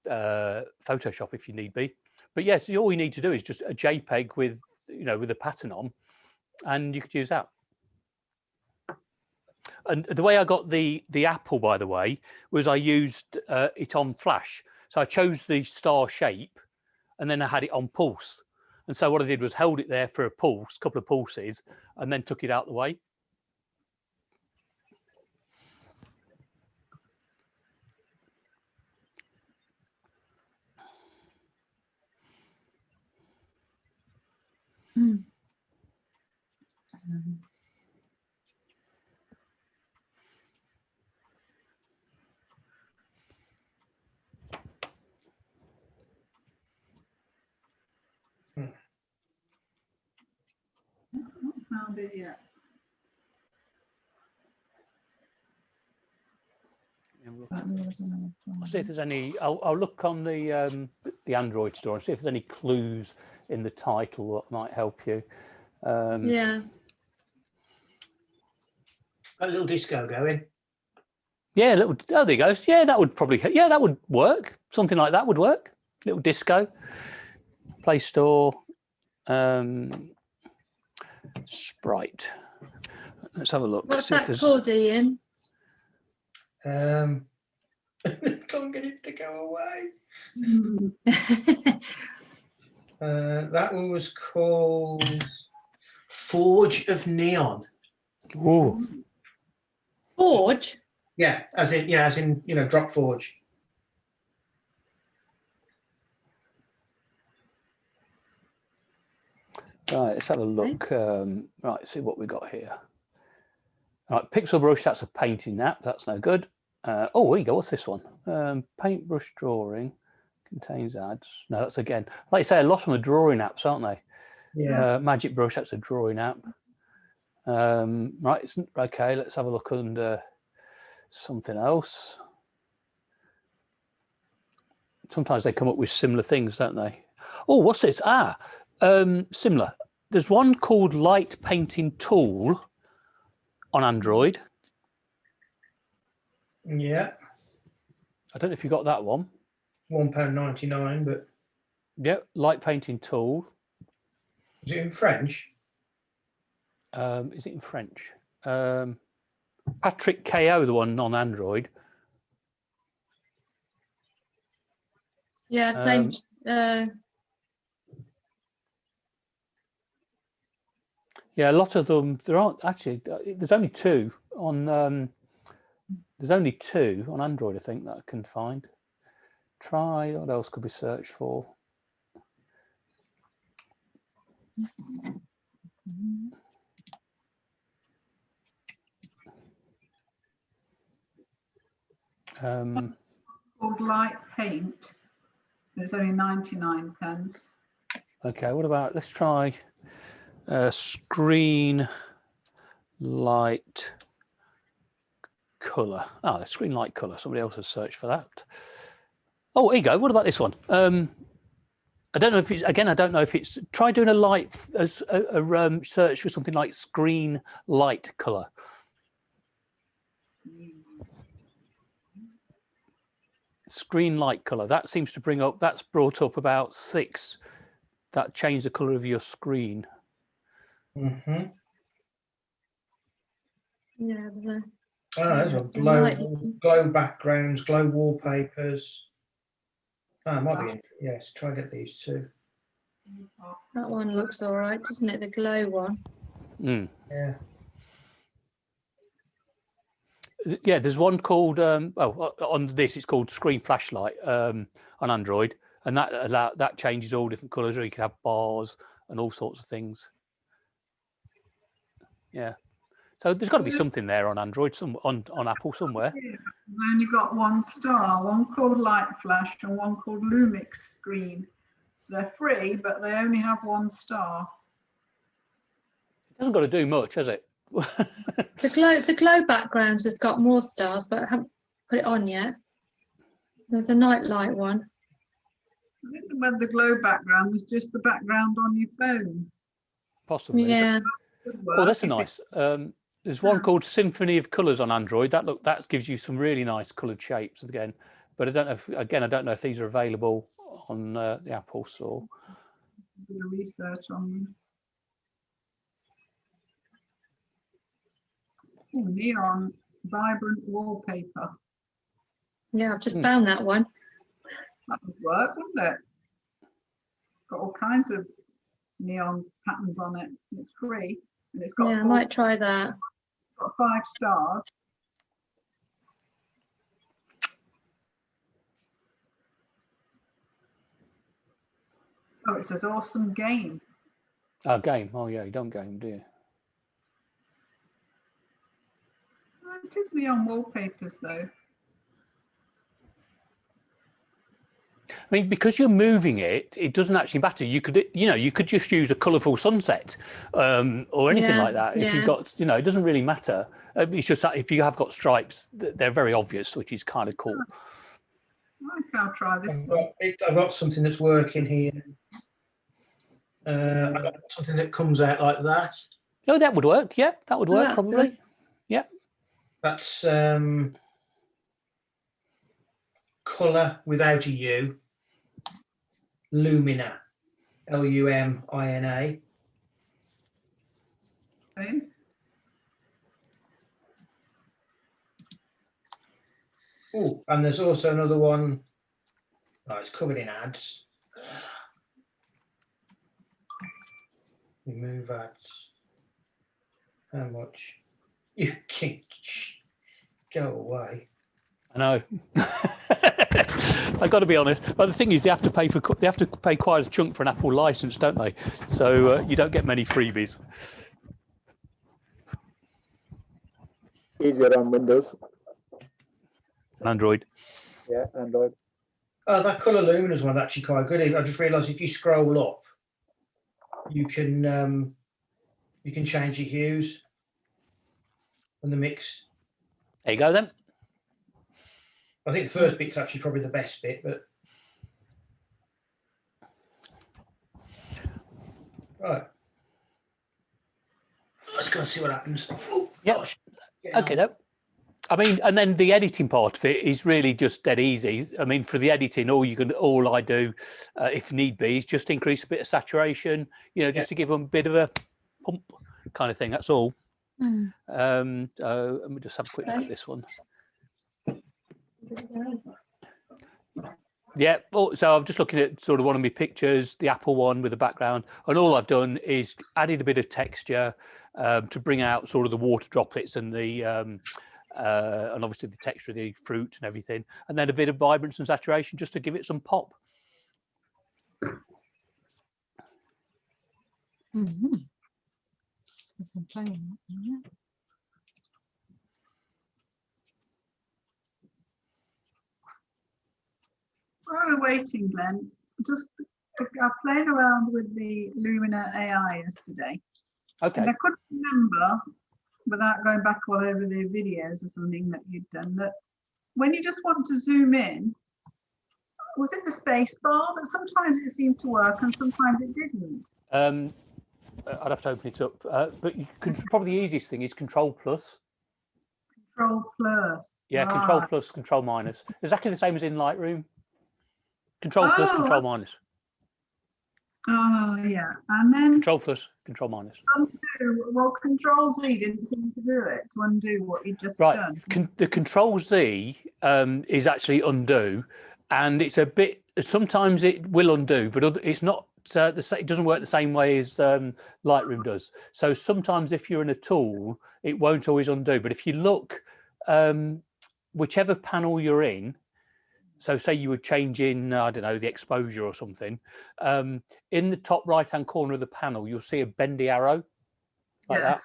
Photoshop if you need be. But yes, all you need to do is just a JPEG with with a pattern on, and you could use that. And the way I got the apple, by the way, was I used it on Flash. So I chose the star shape, and then I had it on pulse. And so what I did was held it there for a couple of pulses, and then took it out the way. Not found it yet. I'll see if there's any. I'll look on the Android store and see if there's any clues in the title that might help you. Yeah. A little disco going. Yeah, oh, there you go. Yeah, that would probably. Yeah, that would work. Something like that would work. Little disco. Play Store. Sprite. Let's have a look. What's that called, Ian? Can't get it to go away. That one was called Forge of Neon. Ooh. Forge? Yeah, as in Drop Forge. Right, let's have a look. Right, see what we got here. All right, Pixel Brush, that's a painting app. That's no good. Oh, here you go. What's this one? Paintbrush drawing contains ads. No, that's again, like you say, a lot of them are drawing apps, aren't they? Yeah. Magic Brush, that's a drawing app. Right, okay. Let's have a look under something else. Sometimes they come up with similar things, don't they? Oh, what's this? Similar. There's one called Light Painting Tool on Android. Yeah. I don't know if you got that one. £1.99, but yeah, Light Painting Tool. Is it in French? Is it in French? Patrick KO, the one on Android. Yeah, same. Yeah, a lot of them. There aren't actually. There's only two on. There's only two on Android, I think, that I can find. Try. What else could we search for? Called Light Paint. It's only 99p. Okay, what about, let's try screen light color. Oh, the screen light color. Somebody else has searched for that. Oh, here you go. What about this one? I don't know if it's, again, I don't know if it's, try doing a light, a search for something like screen light color. Screen light color. That seems to bring up, that's brought up about 6 that change the color of your screen. Mm-hmm. Yeah, there's a Oh, there's one. light. Glow backgrounds, glow wallpapers. Ah, might be. Yes, try and get these two. That one looks all right, doesn't it? The glow one. Mm. Yeah. Yeah, there's one called on this it's called Screen Flashlight on Android, and that changes all different colours, or you can have bars and all sorts of things. Yeah, so there's got to be something there on Android, on Apple somewhere. Yeah, I've only got one star, one called Light Flash and one called Lumix Screen. They're free, but they only have one star. It hasn't got to do much, has it? The glow background has got more stars, but I haven't put it on yet. There's a night light one. I think the glow background was just the background on your phone. Possibly. Yeah. Oh, that's a nice. There's one called Symphony of Colours on Android. That gives you some really nice coloured shapes again. But I don't know if these are available on the Apple Store. Do the research on them. Oh, neon vibrant wallpaper. Yeah, I've just found that one. That would work, wouldn't it? Got all kinds of neon patterns on it. It's free, and it's got. Yeah, I might try that. Got 5 stars. Oh, it says awesome game. Oh, game. Oh, yeah, you don't game, do you? It is neon wallpapers, though. I mean, because you're moving it, it doesn't actually matter. You could just use a colourful sunset or anything like that. If you've got, it doesn't really matter. It's just that if you have got stripes, they're very obvious, which is kind of cool. Okay, I'll try this. I've got something that's working here. I've got something that comes out like that. No, that would work. Yeah, that would work probably. Good. Yeah. That's colour without a U. Lumina. Lumina. Okay. Oh, and there's also another one. Oh, it's covered in ads. Remove ads. How much? You can go away. I know. I got to be honest. But the thing is, they have to pay quite a chunk for an Apple license, don't they? So you don't get many freebies. Easier on Windows. Android. Yeah, Android. Oh, that colour luminous one actually quite good. I just realised if you scroll up, you can change your hues and the mix. There you go then. I think the first bit's actually probably the best bit, but right. Let's go and see what happens. Yeah. Okay, though. I mean, and then the editing part of it is really just dead easy. I mean, for the editing, all I do, if need be, is just increase a bit of saturation, just to give them a bit of a pump kind of thing. That's all. Let me just have a quick look at this one. Yeah, so I'm just looking at sort of one of my pictures, the Apple one with the background, and all I've done is added a bit of texture to bring out sort of the water droplets and the and obviously the texture of the fruit and everything, and then a bit of vibrance and saturation just to give it some pop. Mm-hmm. I'm playing that one, yeah. While we're waiting, Glenn, I played around with the Lumina AI yesterday. Okay. And I couldn't remember, without going back all over the videos or something that you'd done, that when you just want to zoom in, was it the space bar? But sometimes it seemed to work and sometimes it didn't. I'd have to open it up, but you can, probably the easiest thing is Control Plus. Control Plus. Yeah, right. Control Plus, Control Minus. Exactly the same as in Lightroom. Control Plus, Control Minus. Oh, yeah. And then Control plus, control minus. undo. Well, Control Z didn't seem to do it, to undo what you'd just Right. done. The Control Z is actually undo, and it's a bit. Sometimes it will undo, but it's not. It doesn't work the same way as Lightroom does. So sometimes if you're in a tool, it won't always undo. But if you look, whichever panel you're in, so say you were changing, I don't know, the exposure or something, in the top right-hand corner of the panel, you'll see a bendy arrow like that,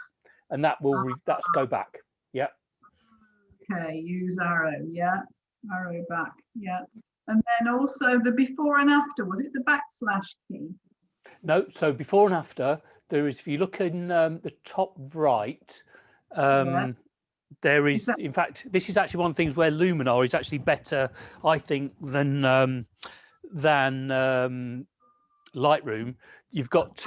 and that will that's go back. Yeah. Okay, use arrow. Yeah, arrow back. Yeah. And then also the before and after, was it the backslash key? No, so before and after, there is, if you look in the top right, there is, in fact, this is actually one of the things where Luminar is actually better, I think, than Lightroom. You've got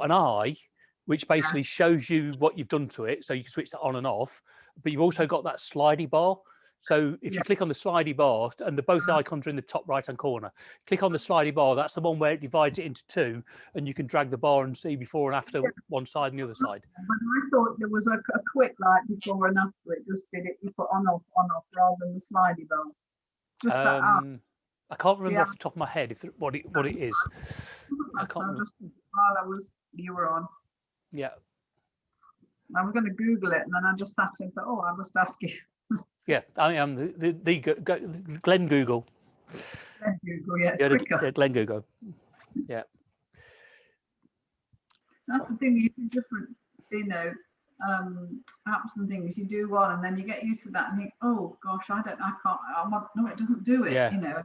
an eye, which basically shows you what you've done to it, so you can switch that on and off, but you've also got that slidey bar. So if you click on the slidey bar, and both icons are in the top right-hand corner, click on the slidey bar, that's the one where it divides it into two, and you can drag the bar and see before and after one side and the other side. But I thought there was a quick light before and after. It just did it, you put on off, rather than the slidey bar. Just that I can't remember off the top of my head what it is. I can't remember. While you were on. Yeah. I was going to Google it, and then I just sat and thought, oh, I must ask you. Yeah, I am the Glenn Google. Glenn Google, yeah, it's quicker. Glenn Google. Yeah. That's the thing, you do different, apps and things. You do one, and then you get used to that, and think, oh gosh, I can't. No, it doesn't do it. Yeah. You know,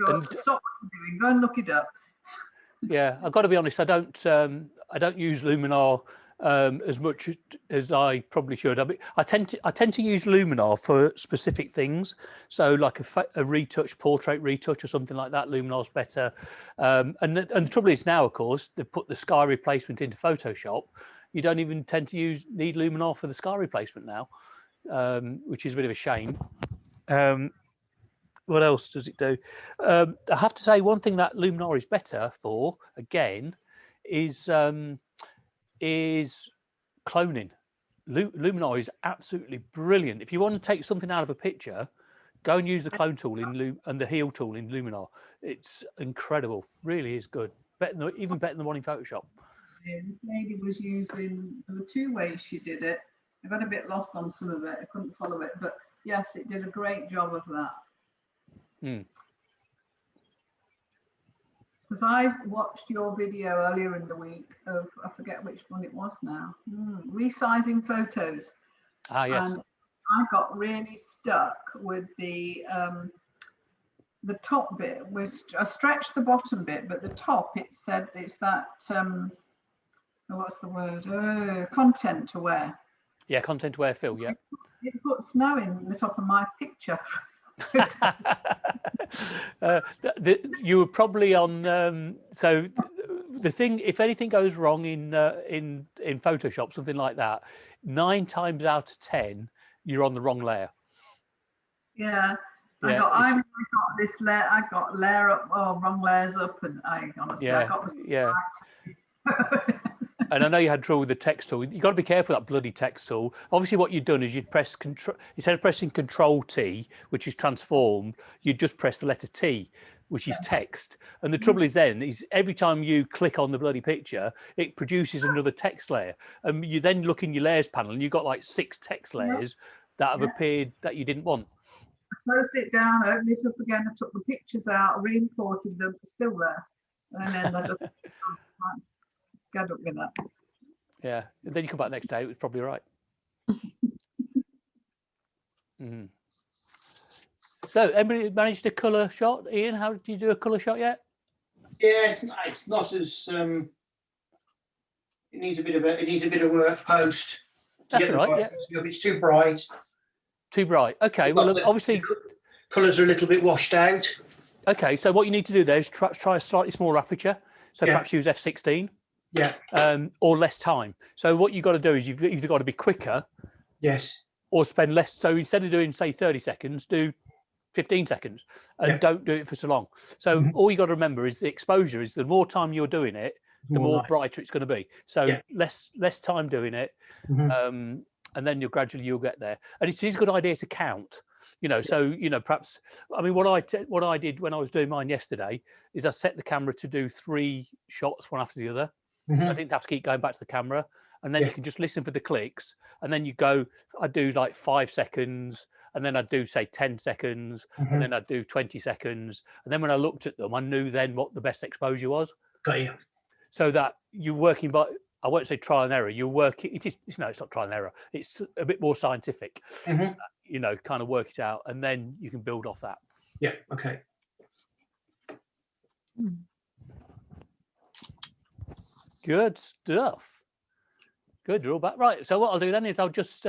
go, stop what you're doing. Go and look it up. Yeah, I've got to be honest. I don't use Luminar as much as I probably should. I tend to use Luminar for specific things. So like a retouch, portrait retouch or something like that, Luminar's better. And the trouble is now, of course, they put the sky replacement into Photoshop. You don't even tend to need Luminar for the sky replacement now, which is a bit of a shame. What else does it do? I have to say one thing that Luminar is better for, again, is cloning. Luminar is absolutely brilliant. If you want to take something out of a picture, go and use the clone tool and the heal tool in Luminar. It's incredible. Really is good. Even better than the one in Photoshop. Yeah, this lady was using, there were two ways she did it. I got a bit lost on some of it. I couldn't follow it, but yes, it did a great job of that. Because I watched your video earlier in the week of, I forget which one it was now, resizing photos. Ah, yes. And I got really stuck with the top bit. I stretched the bottom bit, but the top, it said it's that, what's the word? Content aware. Yeah, content aware fill, yeah. It put snow in the top of my picture. You were probably on so the thing, if anything goes wrong in Photoshop, something like that, 9 times out of 10 you're on the wrong layer. Yeah, I got this layer, I got layer up, wrong layers up, and I honestly I got And I know you had trouble with the text tool. You've got to be careful with that bloody text tool. Obviously, what you've done is you'd press control, instead of pressing Control T, which is transformed, you'd just press the letter T, which is text. And the trouble is then, is every time you click on the bloody picture, it produces another text layer. And you then look in your layers panel and you've got like 6 text layers that have appeared that you didn't want. I closed it down, opened it up again, I took the pictures out, re-imported them, still there. And then I just got up with that. Yeah, and then you come back next day, it was probably right. So, everybody managed a colour shot? Ian, how did you do a colour shot yet? Yeah, it's not as it needs a bit of work post. That's right. Yeah. If it's too bright. Too bright. Okay. Well, obviously, colours are a little bit washed out. Okay. So what you need to do there is try a slightly smaller aperture. So perhaps use f16. Yeah. Or less time. So what you've got to do is you've either got to be quicker. Yes. Or spend less. So instead of doing, say, 30 seconds, do 15 seconds and don't do it for so long. So all you got to remember is the exposure is the more time you're doing it, the more light. brighter it's going to be. So Yeah. less time doing it, Mhm. and then you'll get there. And it is a good idea to count. So perhaps, I mean, what I did when I was doing mine yesterday is I set the camera to do 3 shots, one after the other. So I Mhm. didn't have to keep going back to the camera, and then Yeah. you can just listen for the clicks, and then I do like 5 seconds, and then I do say 10 seconds, and Mhm. then I do 20 seconds, and then when I looked at them, I knew then what the best exposure was. Got you. So that you're working by, I won't say trial and error. You're working. It's not trial and error. It's a bit more scientific. Mhm. Kind of work it out, and then you can build off that. Yeah. Okay. Good stuff. Good, you're all back. Right. So what I'll do then is I'll just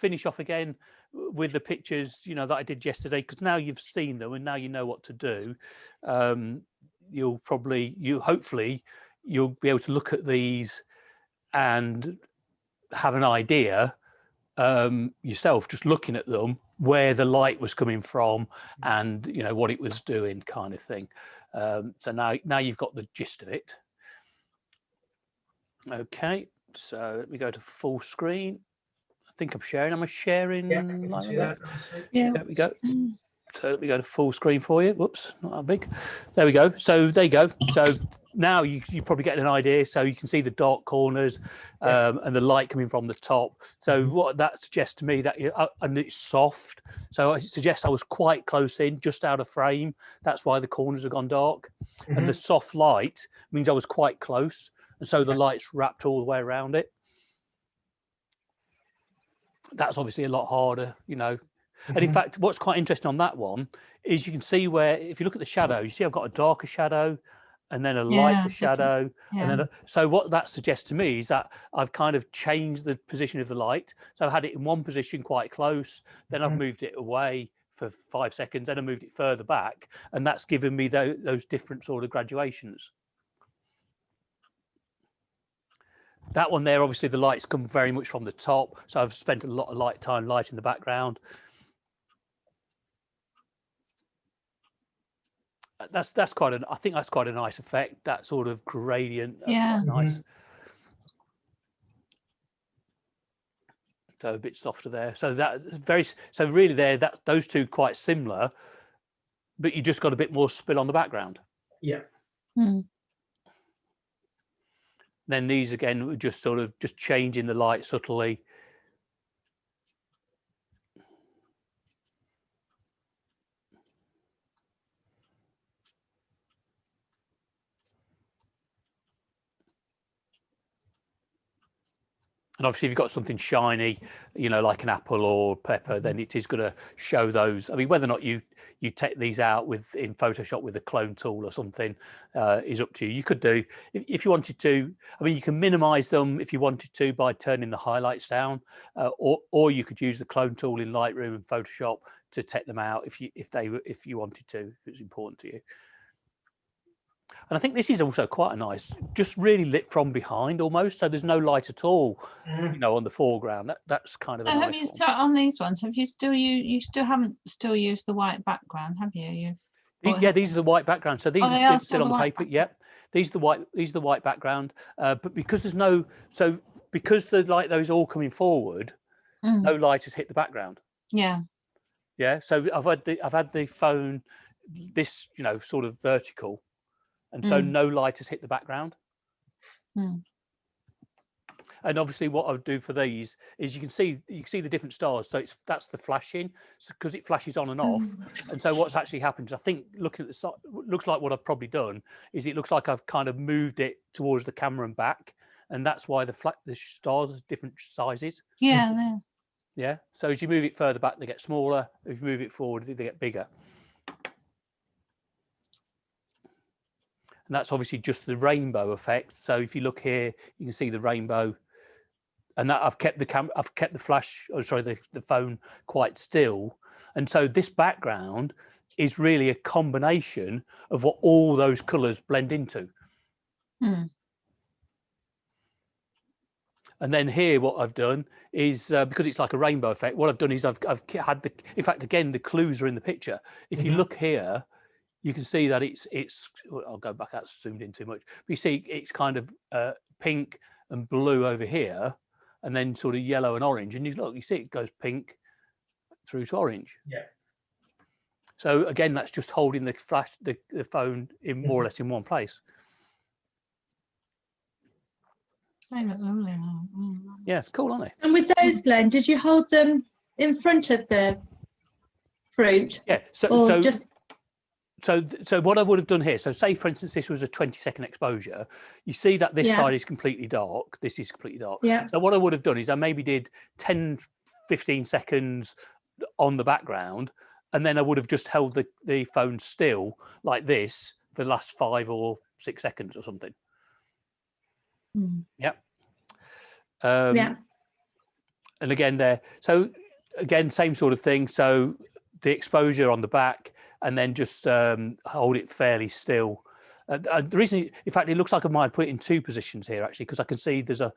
finish off again with the pictures, that I did yesterday, because now you've seen them and now you know what to do. Hopefully you'll be able to look at these and have an idea yourself, just looking at them, where the light was coming from and what it was doing, kind of thing. So now you've got the gist of it. Okay, so let me go to full screen. I think I'm sharing. Am I sharing? Yeah, I can see that. Yeah. There we go. So let me go to full screen for you. Whoops, not that big. There we go. So there you go. So now you probably get an idea. So you can see the dark corners and the light coming from the top. So what that suggests to me that, and it's soft. So it suggests I was quite close in, just out of frame. That's why the corners have gone dark. And the soft light means I was quite close. And so the light's wrapped all the way around it. That's obviously a lot harder, And in fact, what's quite interesting on that one is you can see where, if you look at the shadow, you see I've got a darker shadow and then a lighter shadow. And then so what that suggests to me is that I've kind of changed the position of the light. So I've had it in one position quite close, then I've moved it away for 5 seconds, then I moved it further back. And that's given me those different sort of graduations. That one there, obviously the lights come very much from the top. So I've spent a lot of time lighting the background. That's quite I think that's quite a nice effect, that sort of gradient. That's quite nice. So a bit softer there. So so really those two quite similar, but you just got a bit more spill on the background. Yeah. Then these again were just sort of just changing the light subtly. And obviously, if you've got something shiny, like an apple or pepper, then it is going to show those. I mean, whether or not you take these out in Photoshop with a clone tool or something is up to you. You could do, if you wanted to. I mean, you can minimize them if you wanted to by turning the highlights down, or you could use the clone tool in Lightroom and Photoshop to take them out if you wanted to, if it's important to you. And I think this is also quite a nice, just really lit from behind almost. So there's no light at all, on the foreground. That's kind of. So have you started on these ones? Have you still you still haven't used the white background, have you? These are the white background. So these are still on the paper. Yeah, these are the white background. But because because the light those all coming forward, no light has hit the background. Yeah. Yeah. So I've had the phone, this sort of vertical. And so no light has hit the background. And obviously what I would do for these is you can see the different stars. So that's the flashing, because it flashes on and off. And so what's actually happened is, I think looking at the side, looks like what I've probably done is it looks like I've kind of moved it towards the camera and back. And that's why the stars are different sizes. Yeah. Yeah. So as you move it further back, they get smaller. If you move it forward, they get bigger. And that's obviously just the rainbow effect. So if you look here, you can see the rainbow, and that I've kept the phone quite still. And so this background is really a combination of what all those colors blend into. And then here, what I've done is, because it's like a rainbow effect, what I've done is I've had in fact, again, the clues are in the picture. If you look here, you can see that it's. I'll go back. That's zoomed in too much. But you see, it's kind of pink and blue over here, and then sort of yellow and orange. And you see it goes pink through to orange. Yeah. So again, that's just holding the phone in more or less in one place. They look lovely. Yeah, it's cool, aren't they? And with those, Glenn, did you hold them in front of the fruit? Yeah. So what I would have done here, so say for instance this was a 20-second exposure, you see that this side is completely dark, this is completely dark. Yeah. So what I would have done is I maybe did 10-15 seconds on the background, and then I would have just held the phone still like this for the last 5 or 6 seconds or something. Yep. And again there, so again same sort of thing, so the exposure on the back, and then just hold it fairly still. The reason, in fact, it looks like I might put it in 2 positions here actually, because I can see there's a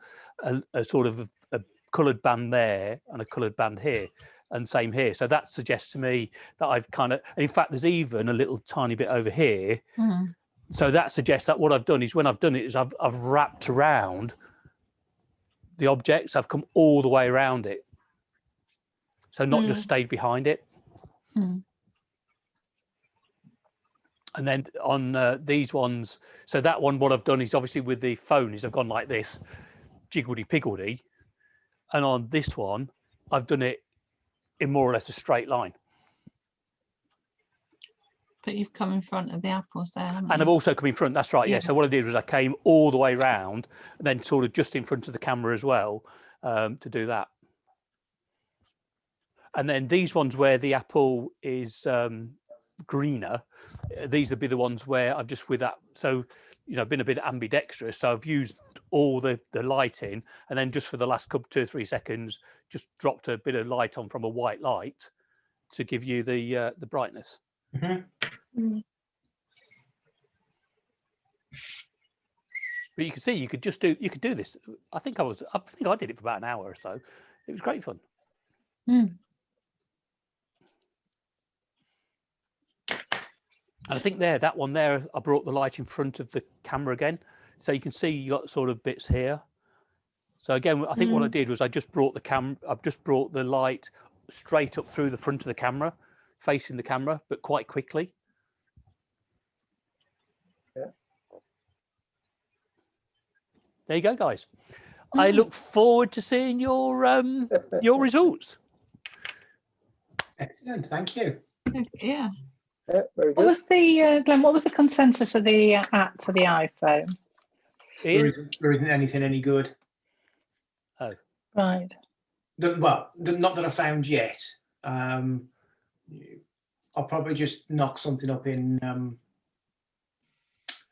sort of a coloured band there and a coloured band here, and same here. So that suggests to me that I've kind of, and in fact, there's even a little tiny bit over here. So that suggests that what I've done is, when I've done it, is I've wrapped around the objects. I've come all the way around it. So not just stayed behind it. And then on these ones, so that one, what I've done is obviously with the phone is I've gone like this, jiggledy-piggledy. And on this one, I've done it in more or less a straight line. But you've come in front of the apples there, haven't And you? I've also come in front, that's right, yeah. So what I did was I came all the way round and then sort of just in front of the camera as well to do that. And then these ones where the apple is greener, these would be the ones where I've just with that, so been a bit ambidextrous, so I've used all the light in, and then just for the last couple 2 or 3 seconds just dropped a bit of light on from a white light to give you the brightness. But you can see you could do this. I think I did it for about an hour or so. It was great fun. And I think that one there, I brought the light in front of the camera again. So you can see you got sort of bits here. So again, I think what I did was I just brought the light straight up through the front of the camera, facing the camera, but quite quickly. Yeah. There you go, guys. I look forward to seeing your results. Excellent, thank you. Yeah. Yeah, very What good. was the Glenn? What was the consensus of the app for the iPhone? There isn't anything any good. Oh, right. Not that I found yet. I'll probably just knock something up in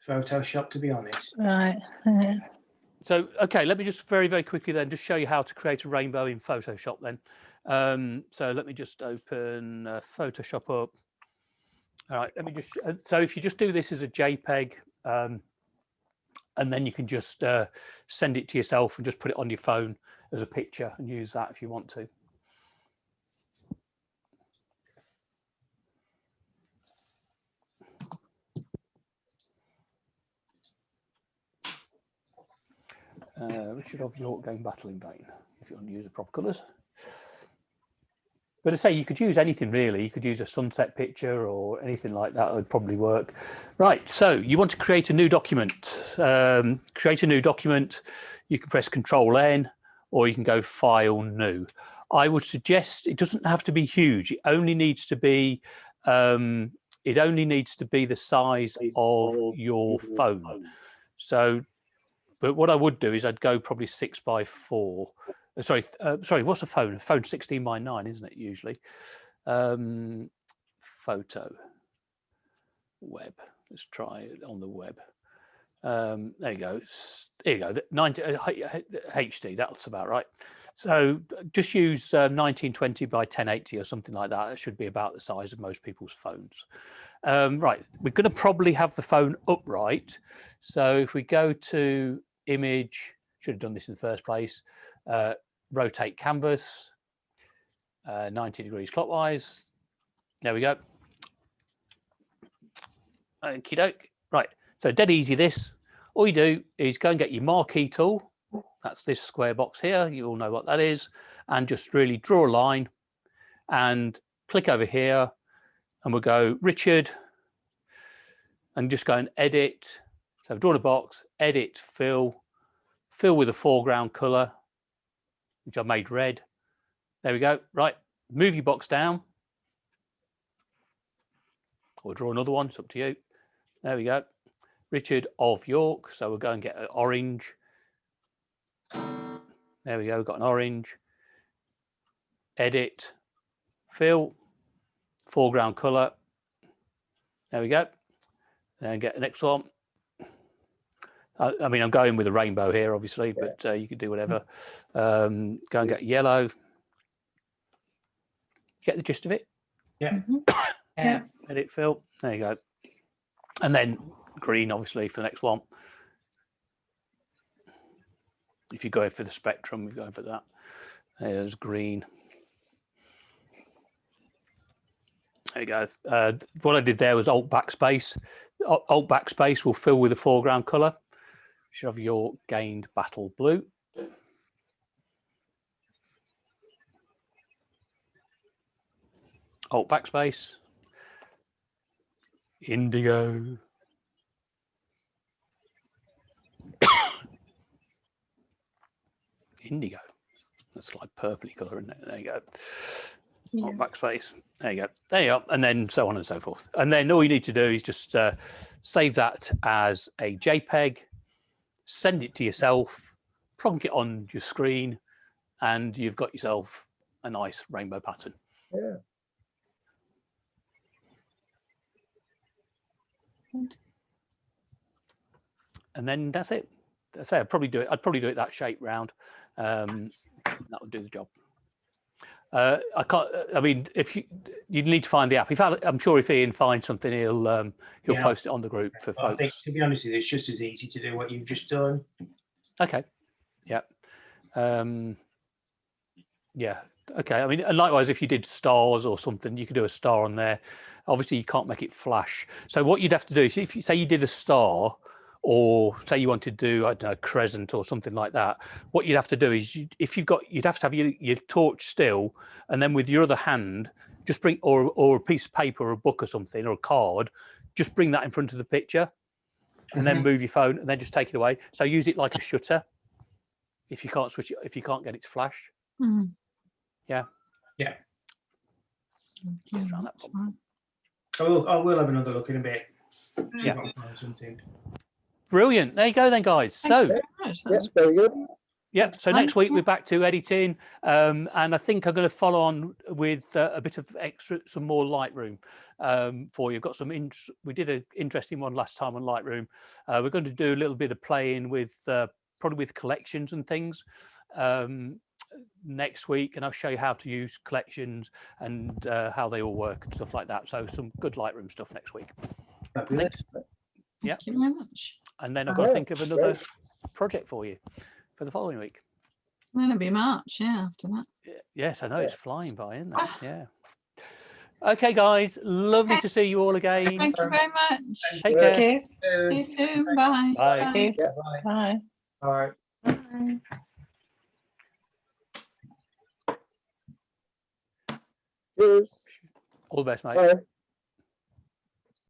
Photoshop, to be honest. Right. So, okay, let me just very, very quickly then just show you how to create a rainbow in Photoshop then. So let me just open Photoshop up. All right, let me just, so if you just do this as a JPEG, and then you can just send it to yourself and just put it on your phone as a picture and use that if you want to. Richard of York going battle in vain, if you want to use the proper colours. But I say you could use anything really. You could use a sunset picture or anything like that. It would probably work. Right. So you want to create a new document. Create a new document. You can press Control-N, or you can go File, New. I would suggest it doesn't have to be huge. It only needs to be. It only needs to be the size of your phone. So, but what I would do is I'd go probably 6x4. Sorry, what's a phone? A phone 16x9, isn't it, usually? Photo. Web. Let's try it on the web. There you go. Here you go. 90 HD, that's about right. So just use 1920 by 1080 or something like that. It should be about the size of most people's phones. Right, we're going to probably have the phone upright. So if we go to image, should have done this in the first place, rotate canvas 90 degrees clockwise. There we go. Okie doke. Right. So dead easy this. All you do is go and get your marquee tool. That's this square box here. You all know what that is. And just really draw a line and click over here. And we'll go Richard and just go and edit. So I've drawn a box, edit, fill with a foreground color, which I've made red. There we go. Right. Move your box down. Or draw another one. It's up to you. There we go. Richard of York. So we'll go and get an orange. There we go. We've got an orange. Edit, fill, foreground color. There we go. And get the next one. I mean, I'm going with a rainbow here, obviously, but you can do whatever. Go and get yellow. Get the gist of it? Yeah. Yeah. Edit, fill. There you go. And then green, obviously, for the next one. If you go for the spectrum, you're going for that. There's green. There you go. What I did there was Alt backspace. Alt backspace will fill with the foreground color. You should have your gained battle blue. Alt backspace. Indigo. Indigo. That's like purpley color, isn't it? There you go. Yeah. Backspace. There you go. There you are. And then so on and so forth. And then all you need to do is just save that as a JPEG, send it to yourself, plonk it on your screen, and you've got yourself a nice rainbow pattern. Yeah. And then that's it. I say I'd probably do it that shape round. That would do the job. I can't. I mean, if you need to find the app. I'm sure if Ian finds something, he'll post it on the group for folks. I think, to be honest with you, it's just as easy to do what you've just done. Okay. Yeah. Yeah. Okay. I mean, and likewise, if you did stars or something, you could do a star on there. Obviously, you can't make it flash. So what you'd have to do is, if you say you did a star, or say you wanted to do, I don't know, a crescent or something like that, what you'd have to do is, you'd have to have your torch still, and then with your other hand, just bring, or a piece of paper or a book or something, or a card, just bring that in front of the picture, and then move your phone, and then just take it away. So use it like a shutter. If you can't switch it, if you can't get it to flash. Mm. Yeah. Yeah. Just try that one. I will have another look in a bit. See if I can find something. Brilliant. There you go then, guys. So Yes, very good. yeah, so next week we're back to editing, and I think I'm going to follow on with a bit of some more Lightroom for you. I've got we did an interesting one last time on Lightroom. We're going to do a little bit of playing with probably with collections and things next week, and I'll show you how to use collections and how they all work and stuff like that. So some good Lightroom stuff next week. Fabulous. Yeah. Thank you very much. And then I've got to think of another project for you for the following week. Then it'll be March, yeah, after that. Yes, I know, it's flying by, isn't it? Yeah. Okay, guys, lovely to see you all again. Thank you very much. Take care. Thank you. See you soon. Bye. Bye. Thank you. Bye. Bye. All right. Bye. Cheers. All the best, mate. Bye.